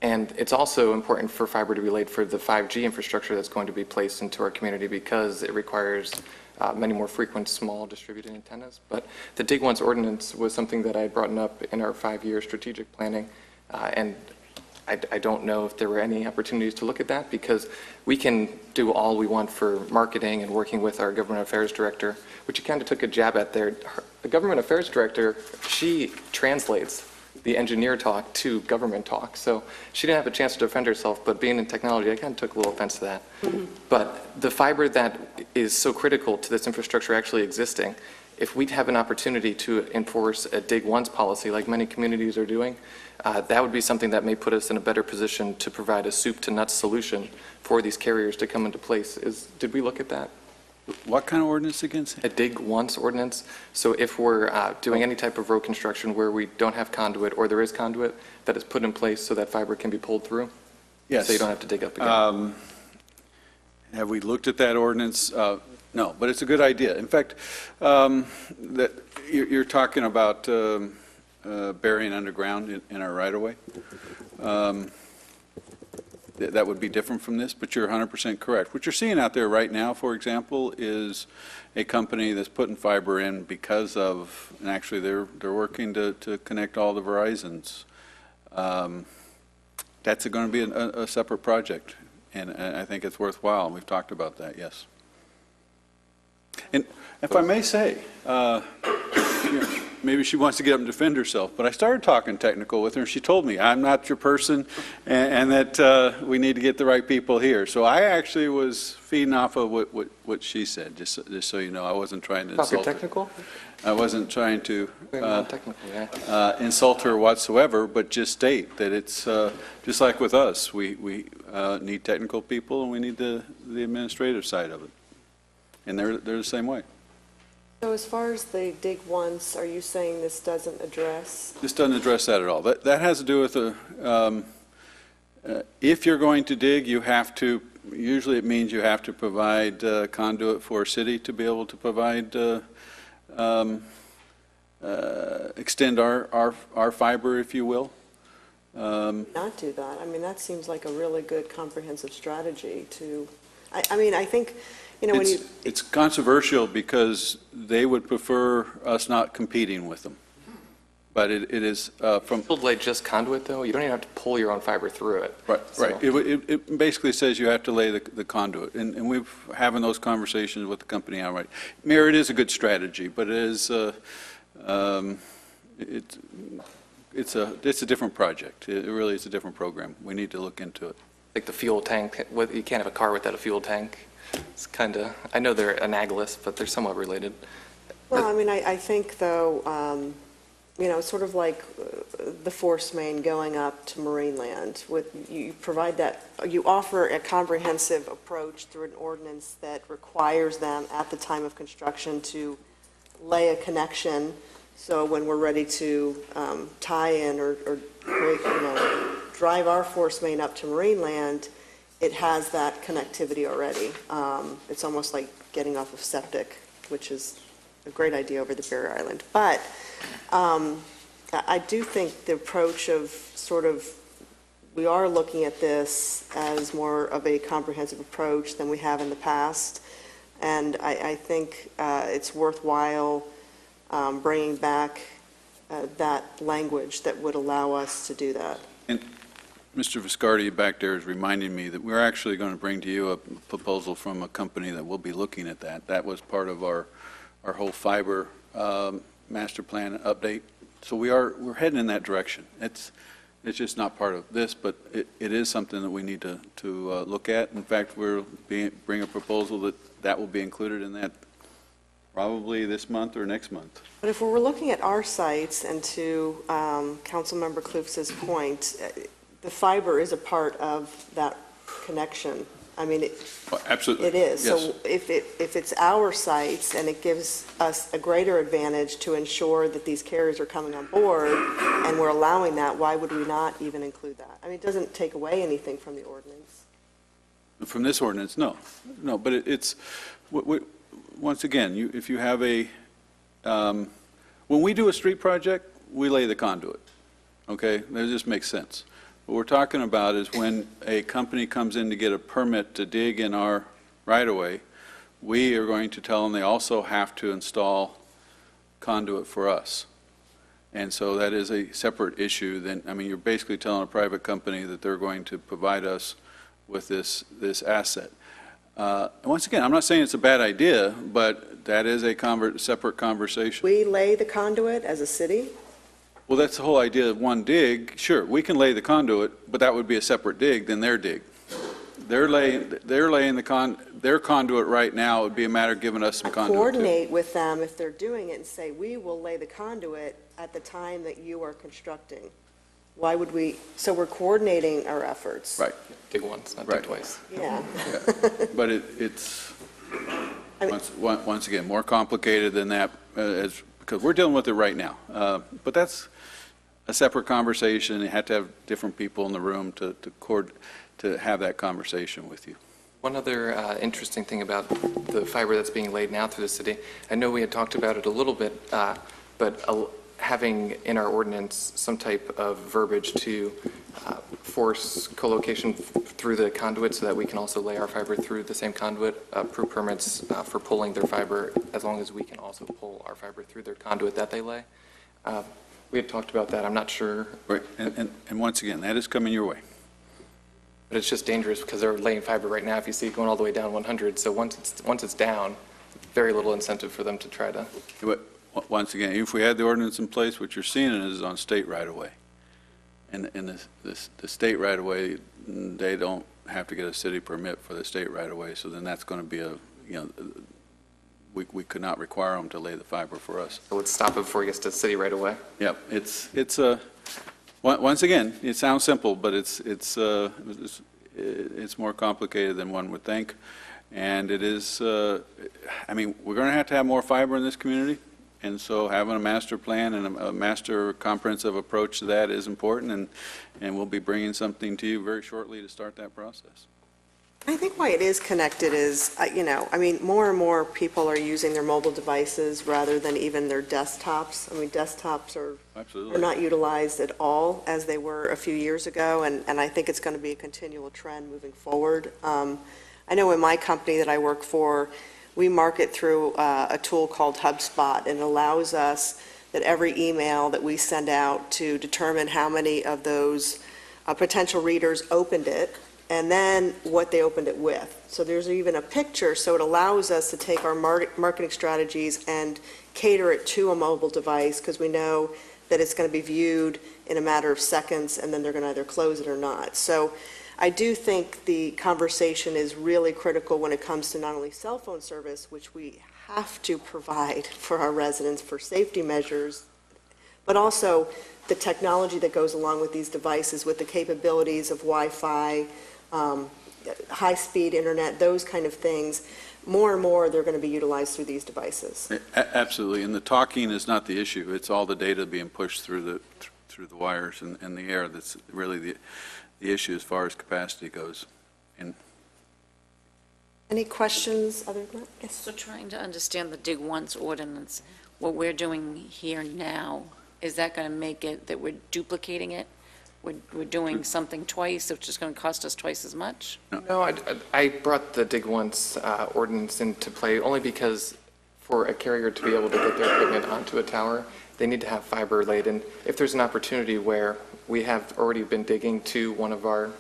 And it's also important for fiber to be laid for the 5G infrastructure that's going to be placed into our community because it requires many more frequent small distributed antennas. But the Dig Once ordinance was something that I had brought up in our 5-year strategic planning, and I don't know if there were any opportunities to look at that because we can do all we want for marketing and working with our government affairs director, which you kind of took a jab at there. The government affairs director, she translates the engineer talk to government talk. So she didn't have a chance to defend herself, but being in technology, I kind of took a little offense to that. But the fiber that is so critical to this infrastructure actually existing, if we'd have an opportunity to enforce a dig once policy like many communities are doing, that would be something that may put us in a better position to provide a soup to nuts solution for these carriers to come into place. Did we look at that? What kind of ordinance against? A dig once ordinance. So if we're doing any type of road construction where we don't have conduit or there is conduit that is put in place so that fiber can be pulled through? Yes. So you don't have to dig up again? Have we looked at that ordinance? No, but it's a good idea. In fact, that you're talking about burying underground in our right-of-way. That would be different from this, but you're 100% correct. What you're seeing out there right now, for example, is a company that's putting fiber in because of, and actually they're working to connect all the Verizons. That's going to be a separate project, and I think it's worthwhile, and we've talked about that, yes. And if I may say, maybe she wants to get up and defend herself, but I started talking technical with her, and she told me, I'm not your person, and that we need to get the right people here. So I actually was feeding off of what she said, just so you know. I wasn't trying to insult her. Technical? I wasn't trying to Non-technical, yeah. insult her whatsoever, but just state that it's just like with us. We need technical people, and we need the administrative side of it. And they're the same way. So as far as the dig once, are you saying this doesn't address? This doesn't address that at all. That has to do with if you're going to dig, you have to, usually it means you have to provide conduit for a city to be able to provide, extend our fiber, if you will. Not do that. I mean, that seems like a really good comprehensive strategy to, I mean, I think, you know, when you. It's controversial because they would prefer us not competing with them. But it is from. You'll lay just conduit, though? You don't even have to pull your own fiber through it. Right, So- right. It basically says you have to lay the conduit. And we've having those conversations with the company outright. Mayor, it is a good strategy, but it is, it's a different project. It really is a different program. We need to look into it. Like the fuel tank, you can't have a car without a fuel tank. It's kind of, I know they're analogous, but they're somewhat related. Well, I mean, I think, though, you know, sort of like the force main going up to Marineland, you provide that, you offer a comprehensive approach through an ordinance that requires them at the time of construction to lay a connection, so when we're ready to tie in or you know, drive our force main up to Marineland, it has that connectivity already. It's almost like getting off of septic, which is a great idea over the Barrier Island. But I do think the approach of sort of, we are looking at this as more of a comprehensive approach than we have in the past. And I think it's worthwhile bringing back that language that would allow us to do that. And Mr. Viscardi back there is reminding me that we're actually going to bring to you a proposal from a company that will be looking at that. That was part of our whole fiber master plan update. So we're heading in that direction. It's just not part of this, but it is something that we need to look at. In fact, we'll bring a proposal that will be included in that probably this month or next month. But if we're looking at our sites, and to Councilmember Kloof's point, the fiber is a part of that connection. I mean, Absolutely. it is. Yes. So if it's our sites and it gives us a greater advantage to ensure that these carriers are coming on board and we're allowing that, why would we not even include that? I mean, it doesn't take away anything from the ordinance. From this ordinance, no. No, but it's, once again, if you have when we do a street project, we lay the conduit, okay? That just makes sense. What we're talking about is when a company comes in to get a permit to dig in our right-of-way, we are going to tell them they also have to install conduit for us. And so that is a separate issue than, I mean, you're basically telling a private company that they're going to provide us with this asset. Once again, I'm not saying it's a bad idea, but that is a separate conversation. We lay the conduit as a city? Well, that's the whole idea of one dig. Sure, we can lay the conduit, but that would be a separate dig than their dig. They're laying their conduit right now. It would be a matter of giving us some conduit. Coordinate with them if they're doing it and say, we will lay the conduit at the time that you are constructing. Why would we, so we're coordinating our efforts. Right. Dig once, not dig twice. Yeah. But it's, once again, more complicated than that, because we're dealing with it right now. But that's a separate conversation. You have to have different people in the room to have that conversation with you. One other interesting thing about the fiber that's being laid now through the city, I know we had talked about it a little bit, but having in our ordinance some type of verbiage to force co-location through the conduit so that we can also lay our fiber through the same conduit, approve permits for pulling their fiber as long as we can also pull our fiber through their conduit that they lay. We had talked about that. I'm not sure. Right. And once again, that is coming your way. But it's just dangerous because they're laying fiber right now, if you see it going all the way down 100. So once it's down, very little incentive for them to try to. But once again, if we had the ordinance in place, what you're seeing is on state right-of-way. And the state right-of-way, they don't have to get a city permit for the state right-of-way, so then that's going to be we could not require them to lay the fiber for us. So let's stop it before it gets to city right-of-way. Yep, once again, it sounds simple, but it's more complicated than one would think. And it is, I mean, we're going to have more fiber in this community. And so having a master plan and a master comprehensive approach to that is important, and we'll be bringing something to you very shortly to start that process. I think why it is connected is, I mean, more and more people are using their mobile devices rather than even their desktops. I mean, desktops are not utilized at all as they were a few years ago, and I think it's going to be a continual trend moving forward. I know in my company that I work for, we market through a tool called HubSpot, and it allows us that every email that we send out to determine how many of those potential readers opened it, and then what they opened it with. So there's even a picture, so it allows us to take our marketing strategies and cater it to a mobile device, because we know that it's going to be viewed in a matter of seconds, and then they're going to either close it or not. So I do think the conversation is really critical when it comes to not only cell phone service, which we have to provide for our residents for safety measures, but also the technology that goes along with these devices, with the capabilities of Wi-Fi, high-speed internet, those kind of things. More and more, they're going to be utilized through these devices. Absolutely, and the talking is not the issue. It's all the data being pushed through the wires and the air that's really the issue as far as capacity goes. And any questions other than that? Yes. So trying to understand the Dig Once ordinance, what we're doing here now, is that going to make it that we're duplicating it? We're doing something twice, which is going to cost us twice as much? No, I brought the Dig Once ordinance into play only because for a carrier to be able to get their equipment onto a tower, they need to have fiber laid. And if there's an opportunity where we have already been digging to one of our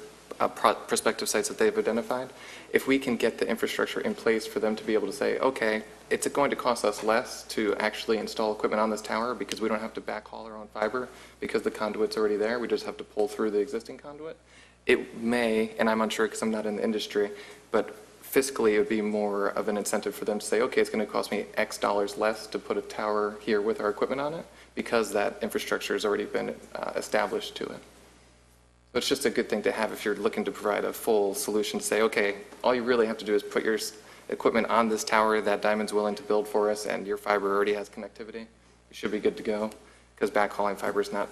prospective sites that they've identified, if we can get the infrastructure in place for them to be able to say, okay, it's going to cost us less to actually install equipment on this tower because we don't have to backhaul our own fiber because the conduit's already there, we just have to pull through the existing conduit. It may, and I'm unsure because I'm not in the industry, but fiscally it would be more of an incentive for them to say, okay, it's going to cost me X dollars less to put a tower here with our equipment on it because that infrastructure has already been established to it. So it's just a good thing to have if you're looking to provide a full solution to say, okay, all you really have to do is put your equipment on this tower that Diamond's willing to build for us and your fiber already has connectivity. You should be good to go because backhauling fiber is not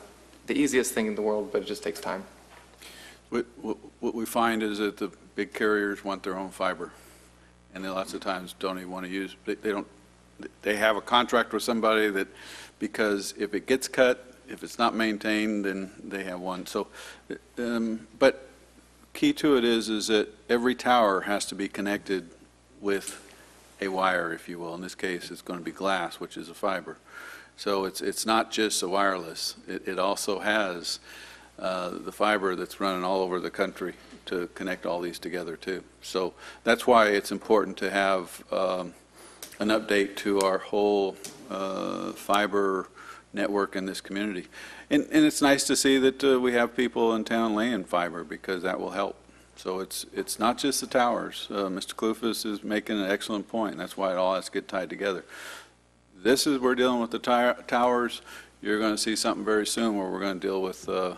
the easiest thing in the world, but it just takes time. what we find is that the big carriers want their own fiber, and they lots of times don't even want to use, they have a contract with somebody that, because if it gets cut, if it's not maintained, then they have one. So, but key to it is that every tower has to be connected with a wire, if you will. In this case, it's going to be glass, which is a fiber. So it's not just a wireless. It also has the fiber that's running all over the country to connect all these together too. So that's why it's important to have an update to our whole fiber network in this community. And it's nice to see that we have people in town laying fiber because that will help. So it's not just the towers. Mr. Kloufus is making an excellent point. That's why it all has to get tied together. We're dealing with the towers. You're going to see something very soon where we're going to deal with the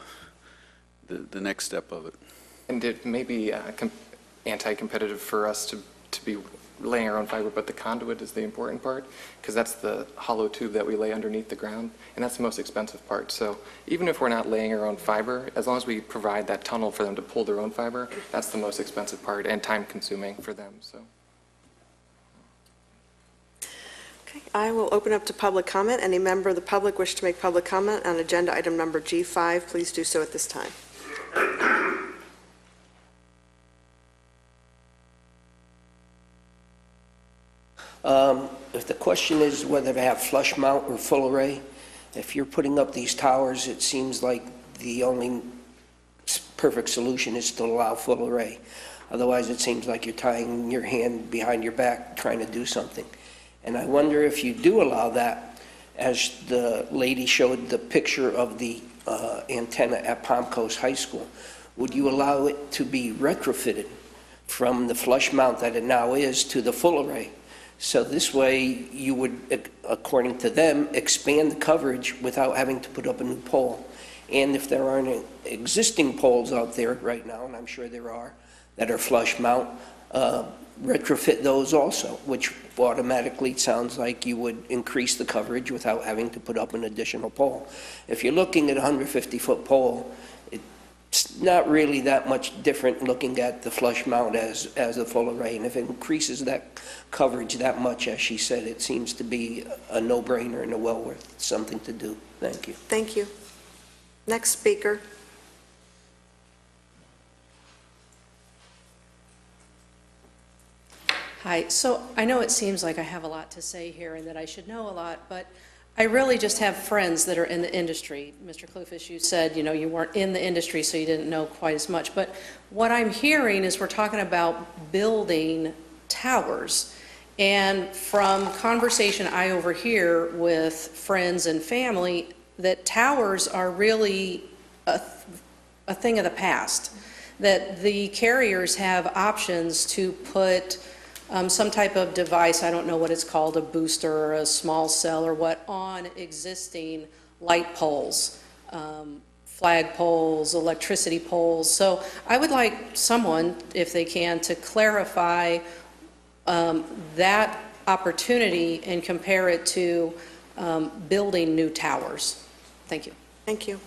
next step of it. And it may be anti-competitive for us to be laying our own fiber, but the conduit is the important part, because that's the hollow tube that we lay underneath the ground, and that's the most expensive part. So even if we're not laying our own fiber, as long as we provide that tunnel for them to pull their own fiber, that's the most expensive part and time-consuming for them, so. Okay, I will open up to public comment. Any member of the public wish to make public comment on agenda item number G5, please do so at this time. If the question is whether to have flush mount or full array, if you're putting up these towers, it seems like the only perfect solution is to allow full array. Otherwise, it seems like you're tying your hand behind your back trying to do something. And I wonder if you do allow that, as the lady showed the picture of the antenna at Palm Coast High School, would you allow it to be retrofitted from the flush mount that it now is to the full array? So this way you would, according to them, expand the coverage without having to put up a new pole. And if there aren't existing poles out there right now, and I'm sure there are, that are flush mount, retrofit those also, which automatically sounds like you would increase the coverage without having to put up an additional pole. If you're looking at a 150-foot pole, it's not really that much different looking at the flush mount as a full array. And if it increases that coverage that much, as she said, it seems to be a no-brainer and a well worth something to do. Thank you. Thank you. Next speaker. Hi, so I know it seems like I have a lot to say here and that I should know a lot, but I really just have friends that are in the industry. Mr. Clufus, you said, you know, you weren't in the industry, so you didn't know quite as much. But what I'm hearing is we're talking about building towers. And from conversation I overhear with friends and family, that towers are really a thing of the past. That the carriers have options to put some type of device, I don't know what it's called, a booster or a small cell or what, on existing light poles, flag poles, electricity poles. So I would like someone, if they can, to clarify that opportunity and compare it to building new towers. Thank you. Thank you.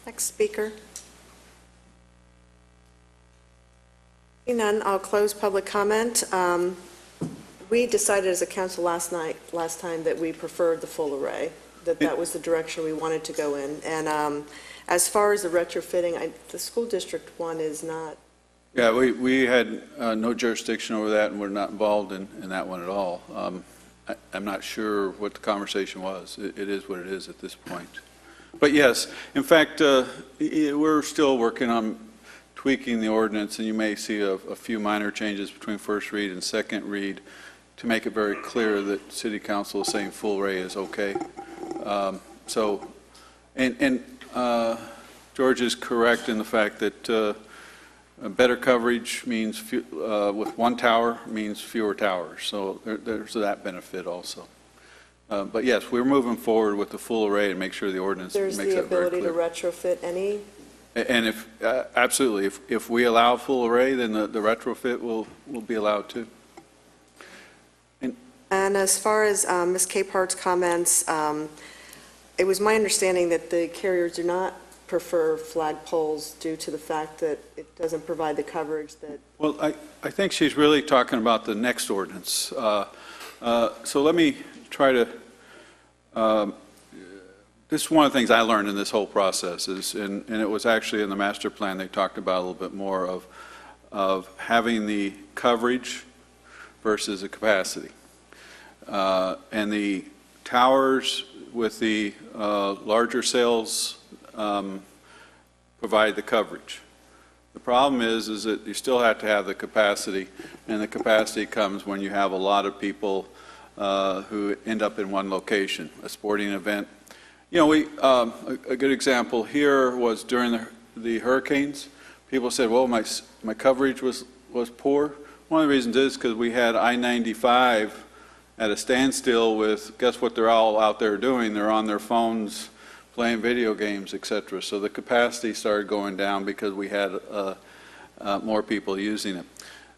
Next speaker. Seeing none, I'll close public comment. We decided as a council last time that we preferred the full array, that was the direction we wanted to go in. And as far as the retrofitting, the school district one is not. Yeah, we had no jurisdiction over that, and we're not involved in that one at all. I'm not sure what the conversation was. It is what it is at this point. But yes, in fact, we're still working on tweaking the ordinance, and you may see a few minor changes between first read and second read to make it very clear that City Council is saying full array is okay. George is correct in the fact that better coverage means with one tower means fewer towers. So there's that benefit also. But yes, we're moving forward with the full array and make sure the ordinance makes that very clear. There's the ability to retrofit any. And if, absolutely, if we allow full array, then the retrofit will be allowed too. And as far as Ms. Capehart's comments, it was my understanding that the carriers do not prefer flag poles due to the fact that it doesn't provide the coverage that. Well, I think she's really talking about the next ordinance. So let me try to, this is one of the things I learned in this whole process is, and it was actually in the master plan, they talked about a little bit more of having the coverage versus the capacity. And the towers with the larger cells provide the coverage. The problem is that you still have to have the capacity, and the capacity comes when you have a lot of people who end up in one location, a sporting event. You know, a good example here was during the hurricanes. People said, well, my coverage was poor. One of the reasons is because we had I-95 at a standstill with, guess what they're all out there doing? They're on their phones playing video games, etc. So the capacity started going down because we had more people using it.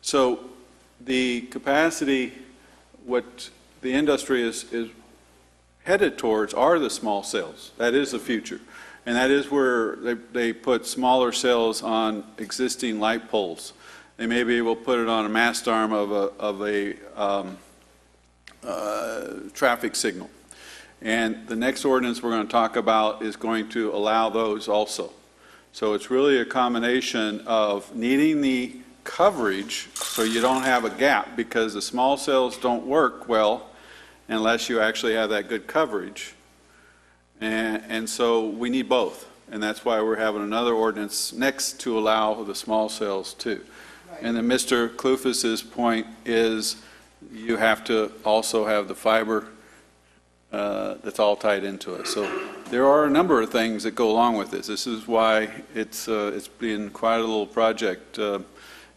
So the capacity, what the industry is headed towards are the small cells. That is the future. And that is where they put smaller cells on existing light poles. They may be able to put it on a mast arm of a traffic signal. And the next ordinance we're going to talk about is going to allow those also. So it's really a combination of needing the coverage so you don't have a gap, because the small cells don't work well unless you actually have that good coverage. And so we need both. And that's why we're having another ordinance next to allow the small cells too. Right. And then Mr. Clufus's point is you have to also have the fiber that's all tied into it. So there are a number of things that go along with this. This is why it's been quite a little project. And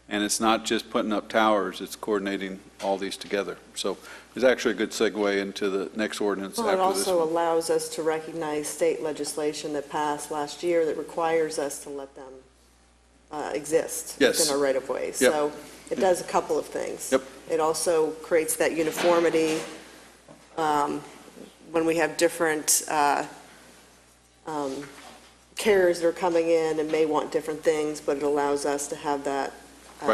it's not just putting up towers, it's coordinating all these together. So it's actually a good segue into the next ordinance after this one. It also allows us to recognize state legislation that passed last year that requires us to let them exist within our right-of-ways. Yep. So it does a couple of things. Yep. It also creates that uniformity when we have different carriers that are coming in and may want different things, but it allows us to have that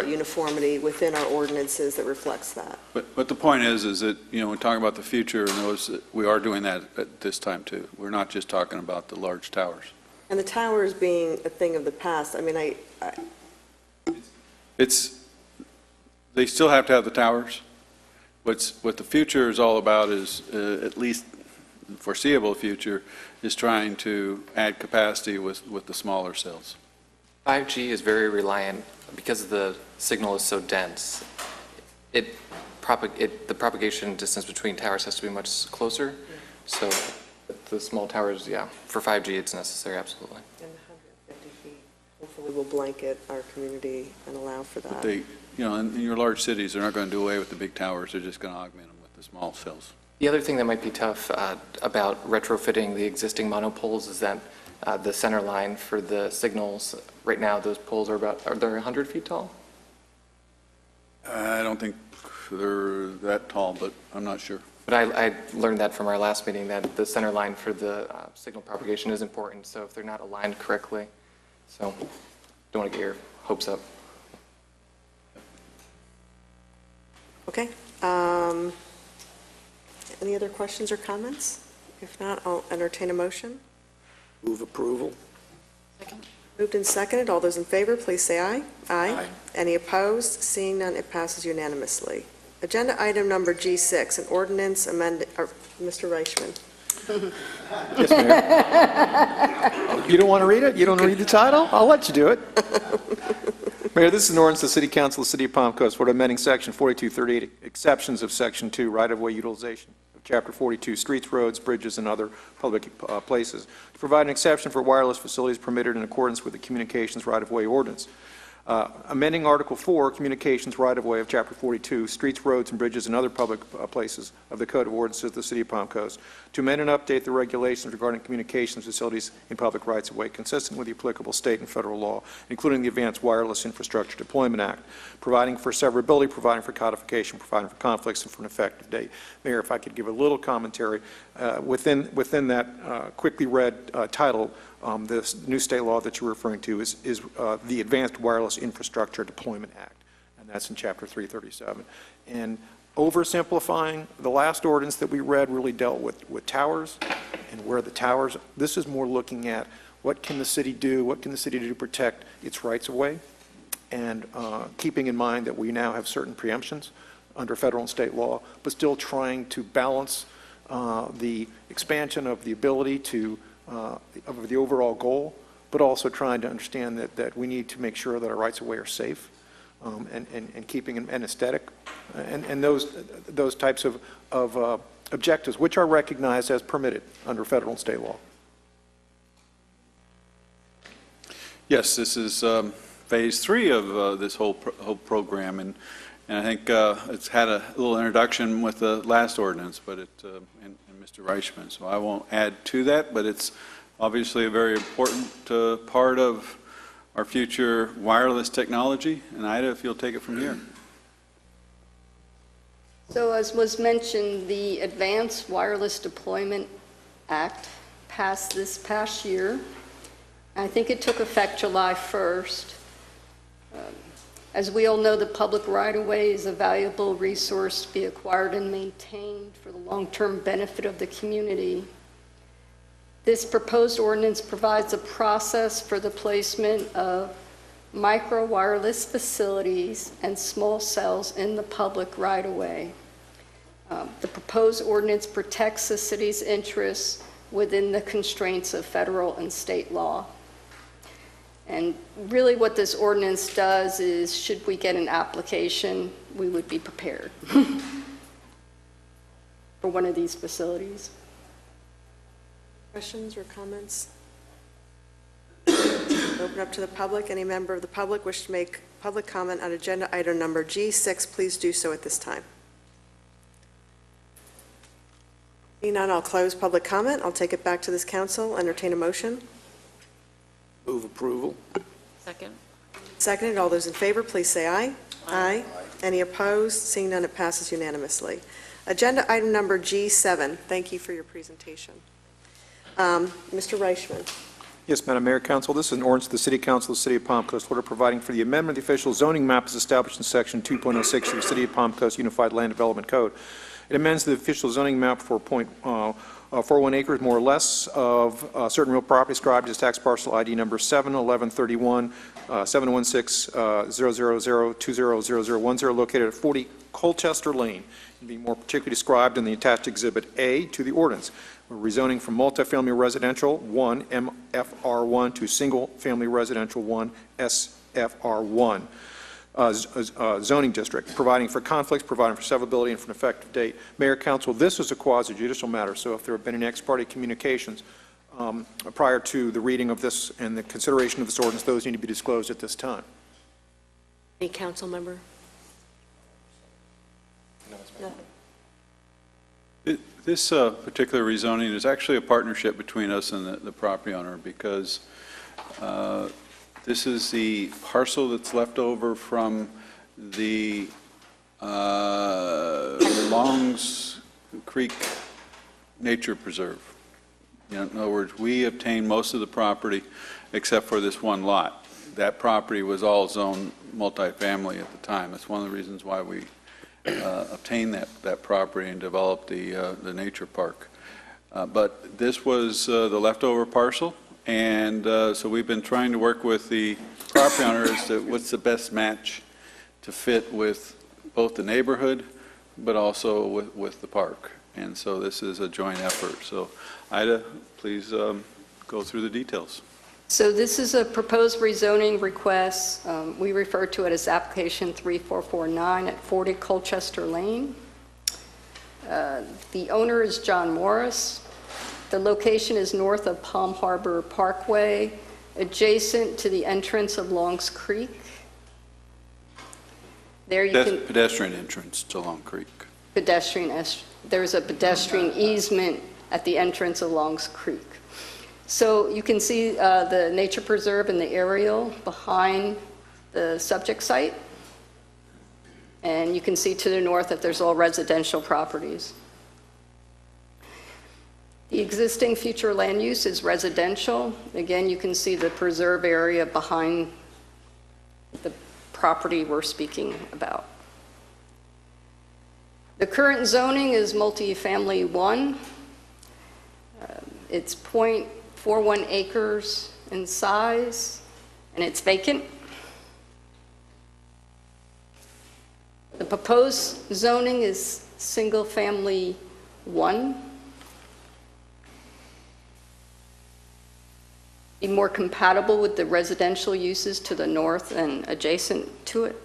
uniformity within our ordinances that reflects that. But the point is that, you know, we're talking about the future, and we are doing that at this time too. We're not just talking about the large towers. And the towers being a thing of the past, I mean, they still have to have the towers. What the future is all about is, at least the foreseeable future, is trying to add capacity with the smaller cells. 5G is very reliant, because the signal is so dense, the propagation distance between towers has to be much closer. So the small towers, yeah, for 5G it's necessary, absolutely. And 150 feet, hopefully will blanket our community and allow for that. But they, you know, in your large cities, they're not going to do away with the big towers. They're just going to augment them with the small cells. The other thing that might be tough about retrofitting the existing monopoles is that the center line for the signals, right now, those poles are they 100 feet tall? I don't think they're that tall, but I'm not sure. But I learned that from our last meeting, that the center line for the signal propagation is important, so if they're not aligned correctly, so don't want to get your hopes up. Okay. Any other questions or comments? If not, I'll entertain a motion. Move approval. Moved and seconded. All those in favor, please say aye. Aye. Any opposed? Seeing none, it passes unanimously. Agenda item number G6, an ordinance amended, Mr. Reichman. Yes, Mayor. You don't want to read it? You don't read the title? I'll let you do it. Mayor, this is an ordinance of the City Council of the City of Palm Coast for amending Section 4238, exceptions of Section 2, right-of-way utilization of Chapter 42, streets, roads, bridges, and other public places, to provide an exception for wireless facilities permitted in accordance with the Communications Right-of-Way Ordinance. Amending Article 4, Communications Right-of-Way of Chapter 42, Streets, Roads, and Bridges and Other Public Places of the Code of Ordinances of the City of Palm Coast, to amend and update the regulations regarding communications facilities in public rights-of-way consistent with the applicable state and federal law, including the Advanced Wireless Infrastructure Deployment Act, providing for severability, providing for codification, providing for conflicts, and for an effective date. Mayor, if I could give a little commentary, within that quickly read title, this new state law that you're referring to is the Advanced Wireless Infrastructure Deployment Act, and that's in Chapter 337. And oversimplifying, the last ordinance that we read really dealt with towers and where the towers, this is more looking at what can the city do to protect its rights of way, and keeping in mind that we now have certain preemptions under federal and state law, but still trying to balance the expansion of the ability to of the overall goal, but also trying to understand that we need to make sure that our rights of way are safe, and keeping an aesthetic, and those types of objectives, which are recognized as permitted under federal and state law. Yes, this is phase 3 of this whole program, and I think it's had a little introduction with the last ordinance, but and Mr. Reichman, so I won't add to that, but it's obviously a very important part of our future wireless technology. And Ida, if you'll take it from here. So as was mentioned, the Advanced Wireless Deployment Act passed this past year. I think it took effect July 1st. As we all know, the public right-of-way is a valuable resource to be acquired and maintained for the long-term benefit of the community. This proposed ordinance provides a process for the placement of micro wireless facilities and small cells in the public right-of-way. The proposed ordinance protects the city's interests within the constraints of federal and state law. And really what this ordinance does is, should we get an application, we would be prepared for one of these facilities. Questions or comments? Open up to the public. Any member of the public wish to make public comment on agenda item number G6, please do so at this time. Seeing none, I'll close public comment. I'll take it back to this council. Entertain a motion. Move approval. Second. Seconded. All those in favor, please say aye. Aye. Any opposed? Seeing none, it passes unanimously. Agenda item number G7. Thank you for your presentation. Mr. Reichman. Yes, Madam Mayor, Council, this is an ordinance of the City Council of the City of Palm Coast, Florida, providing for the amendment of the official zoning map as established in Section 2.06 of the City of Palm Coast Unified Land Development Code. It amends the official zoning map for 0.41 acres, more or less, of certain real property described as tax parcel ID number 71131 716-000-200010, located at 40 Colchester Lane, and being more particularly described in the attached Exhibit A to the ordinance. We're rezoning from multifamily residential 1 MFR1 to single-family residential 1 SFR1 zoning district, providing for conflicts, providing for severability, and for an effective date. Mayor, Council, this is a quasi-judicial matter, so if there have been any ex-parte communications prior to the reading of this and the consideration of this ordinance, those need to be disclosed at this time. Any council member? No. This particular rezoning is actually a partnership between us and the property owner, because this is the parcel that's left over from the Longs Creek Nature Preserve. In other words, we obtained most of the property except for this one lot. That property was all zoned multifamily at the time. That's one of the reasons why we obtained that property and developed the nature park. But this was the leftover parcel, and so we've been trying to work with the property owner as to what's the best match to fit with both the neighborhood but also with the park. And so this is a joint effort. So Ida, please go through the details. So this is a proposed rezoning request. We refer to it as application 3449 at 40 Colchester Lane. The owner is John Morris. The location is north of Palm Harbor Parkway, adjacent to the entrance of Longs Creek. There you can pedestrian entrance to Long Creek. There's a pedestrian easement at the entrance of Longs Creek. So you can see the nature preserve in the aerial behind the subject site. And you can see to the north that there's all residential properties. The existing future land use is residential. Again, you can see the preserve area behind the property we're speaking about. The current zoning is multifamily 1. It's 0.41 acres in size, and it's vacant. The proposed zoning is single-family 1. Be more compatible with the residential uses to the north and adjacent to it.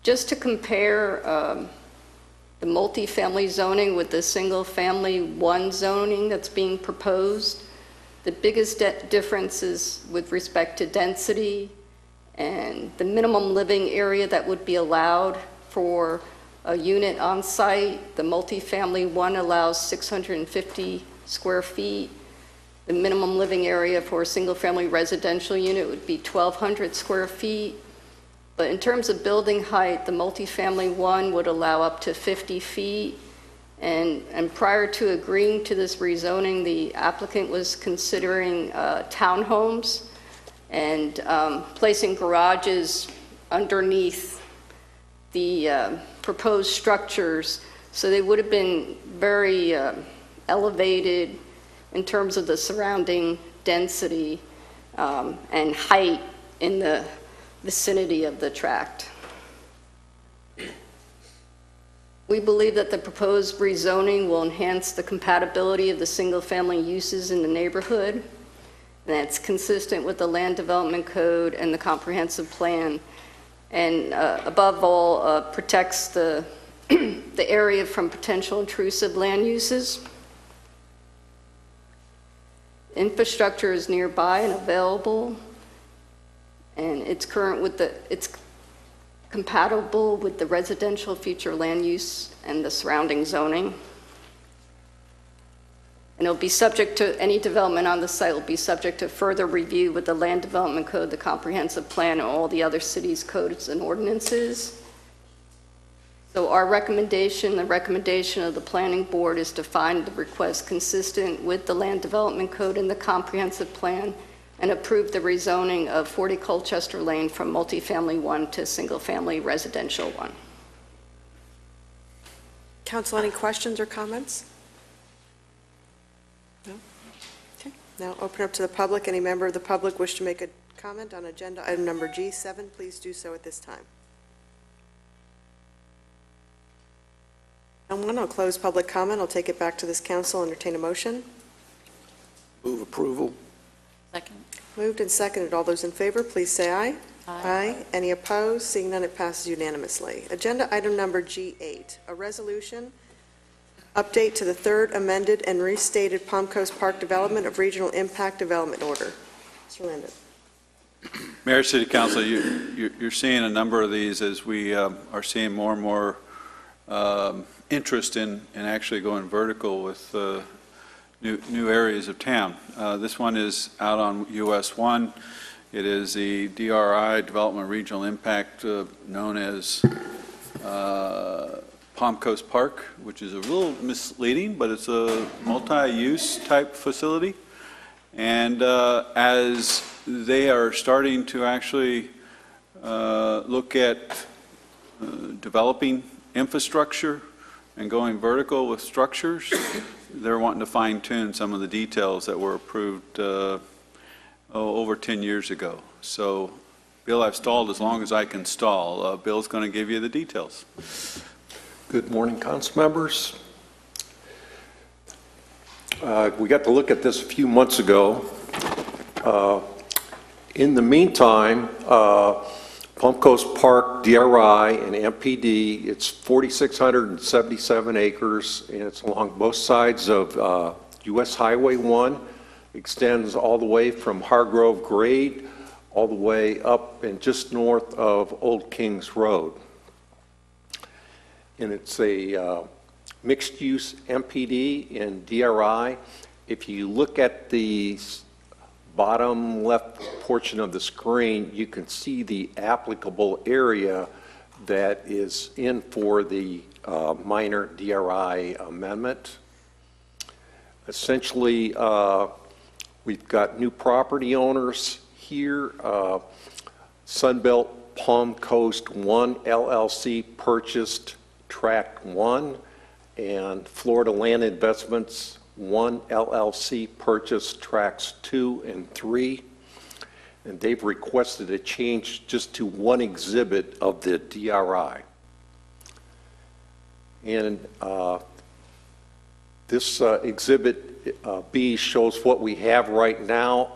Just to compare the multifamily zoning with the single-family 1 zoning that's being proposed, the biggest difference is with respect to density and the minimum living area that would be allowed for a unit on site. The multifamily 1 allows 650 square feet. The minimum living area for a single-family residential unit would be 1,200 square feet. But in terms of building height, the multifamily one would allow up to 50 feet. And prior to agreeing to this rezoning, the applicant was considering townhomes and placing garages underneath the proposed structures. So they would have been very elevated in terms of the surrounding density and height in the vicinity of the tract. We believe that the proposed rezoning will enhance the compatibility of the single-family uses in the neighborhood, and that's consistent with the Land Development Code and the Comprehensive Plan, and above all, protects the the area from potential intrusive land uses. Infrastructure is nearby and available, and it's compatible with the residential future land use and the surrounding zoning. And it'll be subject to, any development on the site will be subject to further review with the Land Development Code, the Comprehensive Plan, and all the other cities' codes and ordinances. So our recommendation, the recommendation of the Planning Board, is to find the request consistent with the Land Development Code and the Comprehensive Plan, and approve the rezoning of 40 Colchester Lane from multifamily 1 to single-family residential 1. Council, any questions or comments? No? Okay. Now open up to the public. Any member of the public wish to make a comment on agenda item number G7, please do so at this time. I'll close public comment. I'll take it back to this council. Entertain a motion. Move approval. Second. Moved and seconded. All those in favor, please say aye. Aye. Any opposed? Seeing none, it passes unanimously. Agenda item number G8, a resolution update to the third amended and restated Palm Coast Park Development of Regional Impact Development Order. Mr. Landon. Mayor, City Council, you're seeing a number of these as we are seeing more and more interest in actually going vertical with new areas of town. This one is out on US 1. It is the DRI, Development Regional Impact, known as Palm Coast Park, which is a little misleading, but it's a multi-use type facility. And as they are starting to actually look at developing infrastructure and going vertical with structures, they're wanting to fine-tune some of the details that were approved over 10 years ago. So, Bill, I've stalled as long as I can stall. Bill's going to give you the details. Good morning, council members. We got to look at this a few months ago. In the meantime, Palm Coast Park, DRI, and MPD, it's 4,677 acres, and it's along both sides of US Highway 1. Extends all the way from Hargrove Grade all the way up and just north of Old Kings Road. And it's a mixed-use MPD and DRI. If you look at the bottom left portion of the screen, you can see the applicable area that is in for the minor DRI amendment. Essentially, we've got new property owners here. Sunbelt Palm Coast 1 LLC purchased Tract 1, and Florida Land Investments 1 LLC purchased Tracts 2 and 3. And they've requested a change just to one exhibit of the DRI. And this exhibit B shows what we have right now.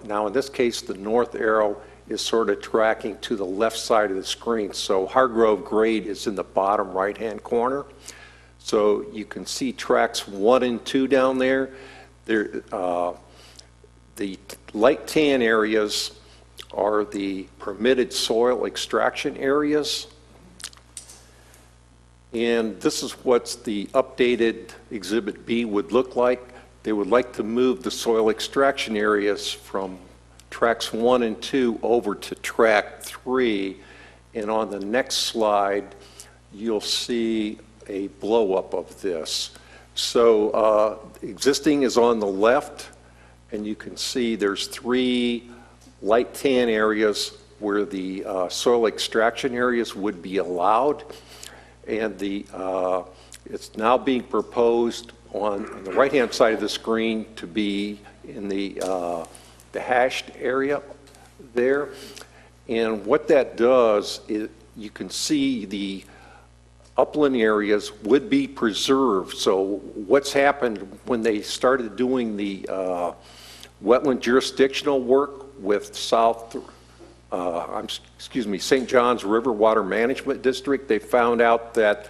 Now in this case, the north arrow is sort of tracking to the left side of the screen. So Hargrove Grade is in the bottom right-hand corner. So you can see tracks 1 and 2 down there. The light tan areas are the permitted soil extraction areas. And this is what the updated Exhibit B would look like. They would like to move the soil extraction areas from tracks 1 and 2 over to track 3 And on the next slide, you'll see a blow-up of this. So existing is on the left, and you can see there's 3 light tan areas where the soil extraction areas would be allowed. And it's now being proposed on the right-hand side of the screen to be in the hashed area there. And what that does is you can see the upland areas would be preserved. So what's happened when they started doing the wetland jurisdictional work with St. John's River Water Management District, they found out that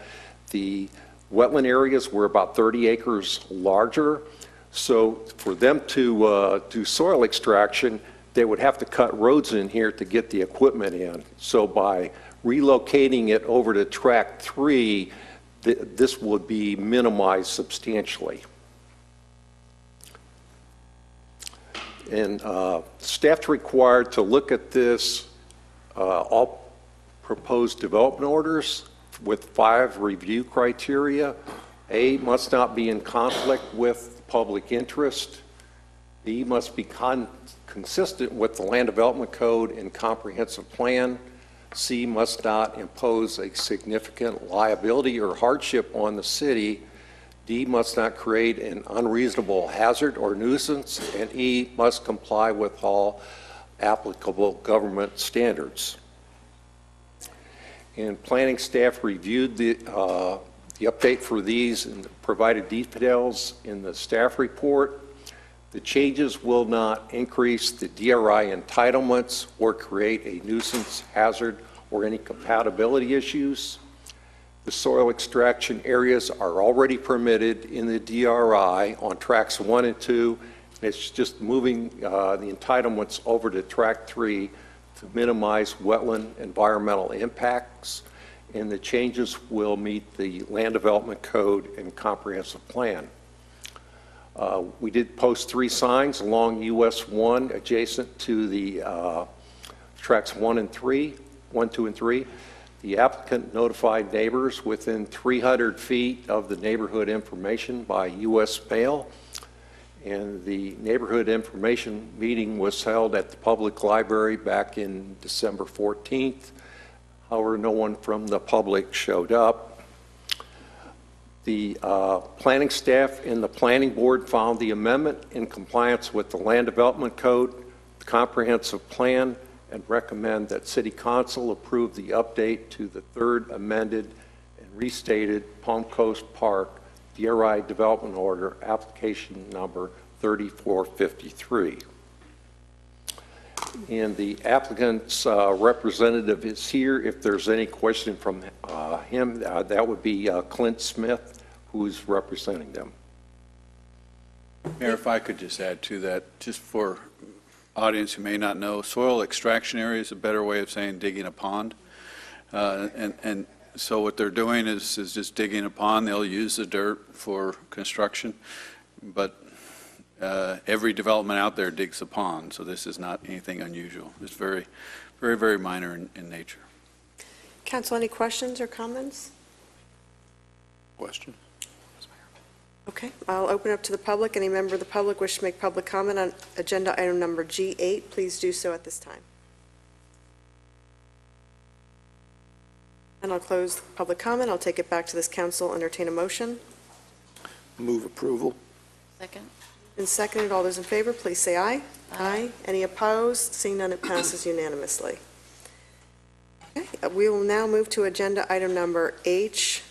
the wetland areas were about 30 acres larger. So for them to do soil extraction, they would have to cut roads in here to get the equipment in. So by relocating it over to Track 3, this would be minimized substantially. And staff's required to look at this, all proposed development orders with 5 review criteria. A, must not be in conflict with public interest. B, must be consistent with the Land Development Code and Comprehensive Plan. C, must not impose a significant liability or hardship on the city. D, must not create an unreasonable hazard or nuisance. And E, must comply with all applicable government standards. And planning staff reviewed the update for these and provided details in the staff report. The changes will not increase the DRI entitlements or create a nuisance hazard or any compatibility issues. The soil extraction areas are already permitted in the DRI on tracks 1 and 2. It's just moving the entitlements over to track 3 to minimize wetland environmental impacts. And the changes will meet the Land Development Code and Comprehensive Plan. We did post 3 signs along US 1 adjacent to the tracks 1, 2, and 3. The applicant notified neighbors within 300 feet of the neighborhood information by US mail. And the neighborhood information meeting was held at the public library back in December 14th. However, no one from the public showed up. The planning staff and the planning board found the amendment in compliance with the Land Development Code, the Comprehensive Plan, and recommend that City Council approve the update to the 3rd amended and restated Palm Coast Park DRI Development Order, application number 3453. And the applicant's representative is here. If there's any question from him, that would be Clint Smith, who is representing them. Mayor, if I could just add to that, just for audience who may not know, soil extraction area is a better way of saying digging a pond. And so what they're doing is just digging a pond. They'll use the dirt for construction, but every development out there digs a pond, so this is not anything unusual. It's very, very, very minor in nature. Council, any questions or comments? Question? Okay, I'll open up to the public. Any member of the public wish to make public comment on agenda item number G8, please do so at this time. And I'll close public comment. I'll take it back to this council, entertain a motion. Move approval. Second. And seconded, all those in favor, please say aye. Aye. Any opposed? Seeing none, it passes unanimously. Okay, we will now move to agenda item number H,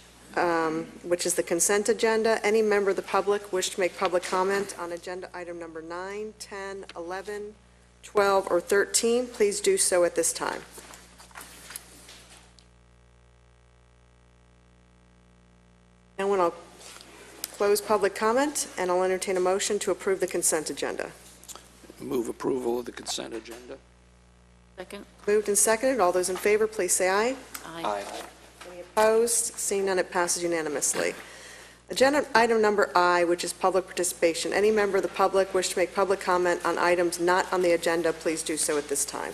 which is the consent agenda. Any member of the public wish to make public comment on agenda item number 9, 10, 11, 12, or 13, please do so at this time. And when I'll close public comment, and I'll entertain a motion to approve the consent agenda. Move approval of the consent agenda. Second. Moved and seconded. All those in favor, please say aye. Aye. Any opposed? Seeing none, it passes unanimously. Agenda item number I, which is public participation. Any member of the public wish to make public comment on items not on the agenda, please do so at this time.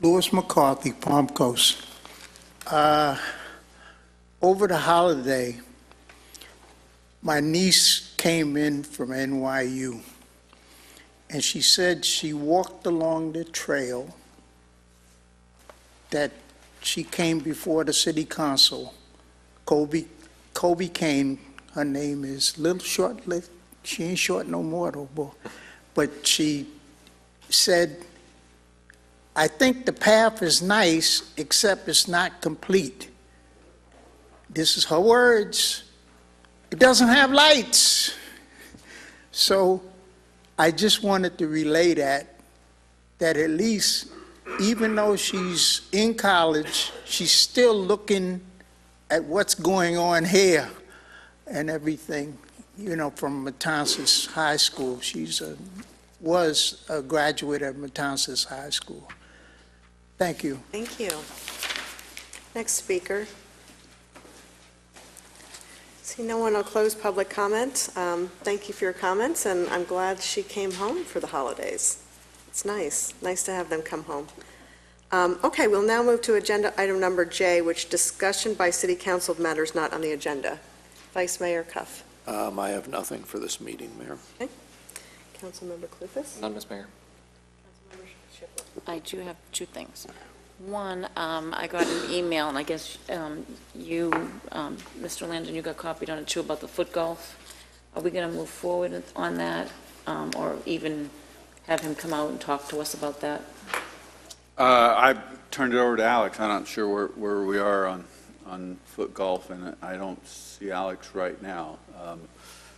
Louis McCarthy, Palm Coast. Over the holiday, my niece came in from NYU, and she said she walked along the trail that she came before the city council. Kobe Kane, her name is, little short-lived. She ain't short no more though, boy. But she said, I think the path is nice, except it's not complete. This is her words. It doesn't have lights. So I just wanted to relay that at least, even though she's in college, she's still looking at what's going on here and everything, you know, from Matanzas High School. Was a graduate of Matanzas High School. Thank you. Thank you. Next speaker. See, no one will close public comment. Thank you for your comments, and I'm glad she came home for the holidays. It's nice to have them come home. Okay, we'll now move to agenda item number J, which discussion by City Council of matters not on the agenda. Vice Mayor Cuff. I have nothing for this meeting, Mayor. Okay. Councilmember Clufus. None, Ms. Mayor. Councilmember Shipley. I do have two things. One, I got an email, and I guess you, Mr. Landon, you got copied on it too, about the foot golf. Are we going to move forward on that, or even have him come out and talk to us about that? I turned it over to Alex. I'm not sure where we are on foot golf, and I don't see Alex right now.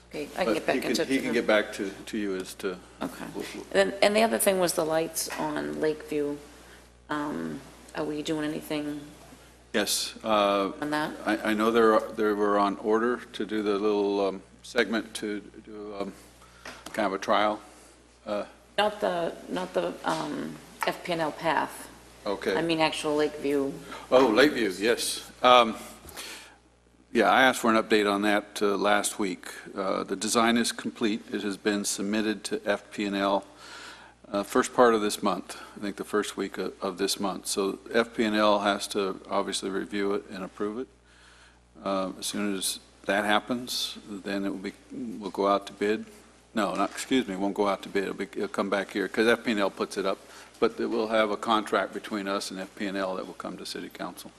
Okay, I can get back in touch with him. He can get back to you as to... Okay. And the other thing was the lights on Lakeview. Are we doing anything Yes. on that? I know they were on order to do the little segment to do kind of a trial. Not the FPNL path. Okay. I mean actual Lakeview. Oh, Lakeview, yes. Yeah, I asked for an update on that last week. The design is complete. It has been submitted to FPNL first part of this month, I think the first week of this month. So FPNL has to obviously review it and approve it. As soon as that happens, then we'll go out to bid. No, it won't go out to bid. It'll come back here because FPNL puts it up. But we'll have a contract between us and FPNL that will come to City Council.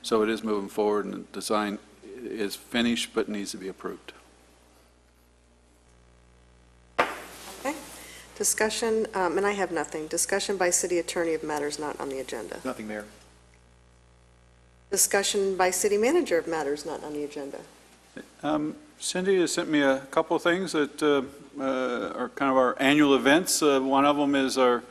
So it is moving forward, and the design is finished but needs to be approved. Okay. Discussion, and I have nothing. Discussion by City Attorney of matters not on the agenda. Nothing, Mayor. Discussion by City Manager of matters not on the agenda. Cindy has sent me a couple of things that are kind of our annual events. One of them is our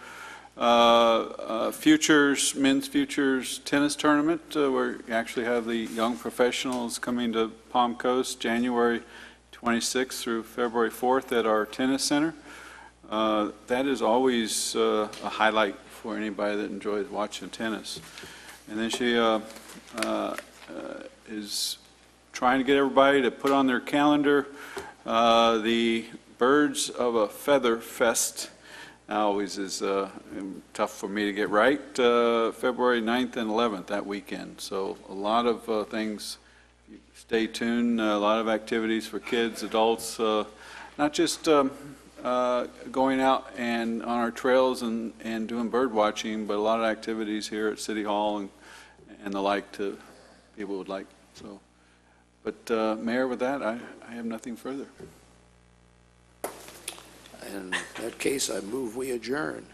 men's futures tennis tournament, where we actually have the young professionals coming to Palm Coast January 26th through February 4th at our tennis center. That is always a highlight for anybody that enjoys watching tennis. And then she is trying to get everybody to put on their calendar the Birds of a Feather Fest. Always is tough for me to get right. February 9th and 11th, that weekend. So a lot of things. Stay tuned. A lot of activities for kids, adults. Not just going out and on our trails and doing bird watching, but a lot of activities here at City Hall and the like to people would like. So, but Mayor, with that, I have nothing further. In that case, I move we adjourn.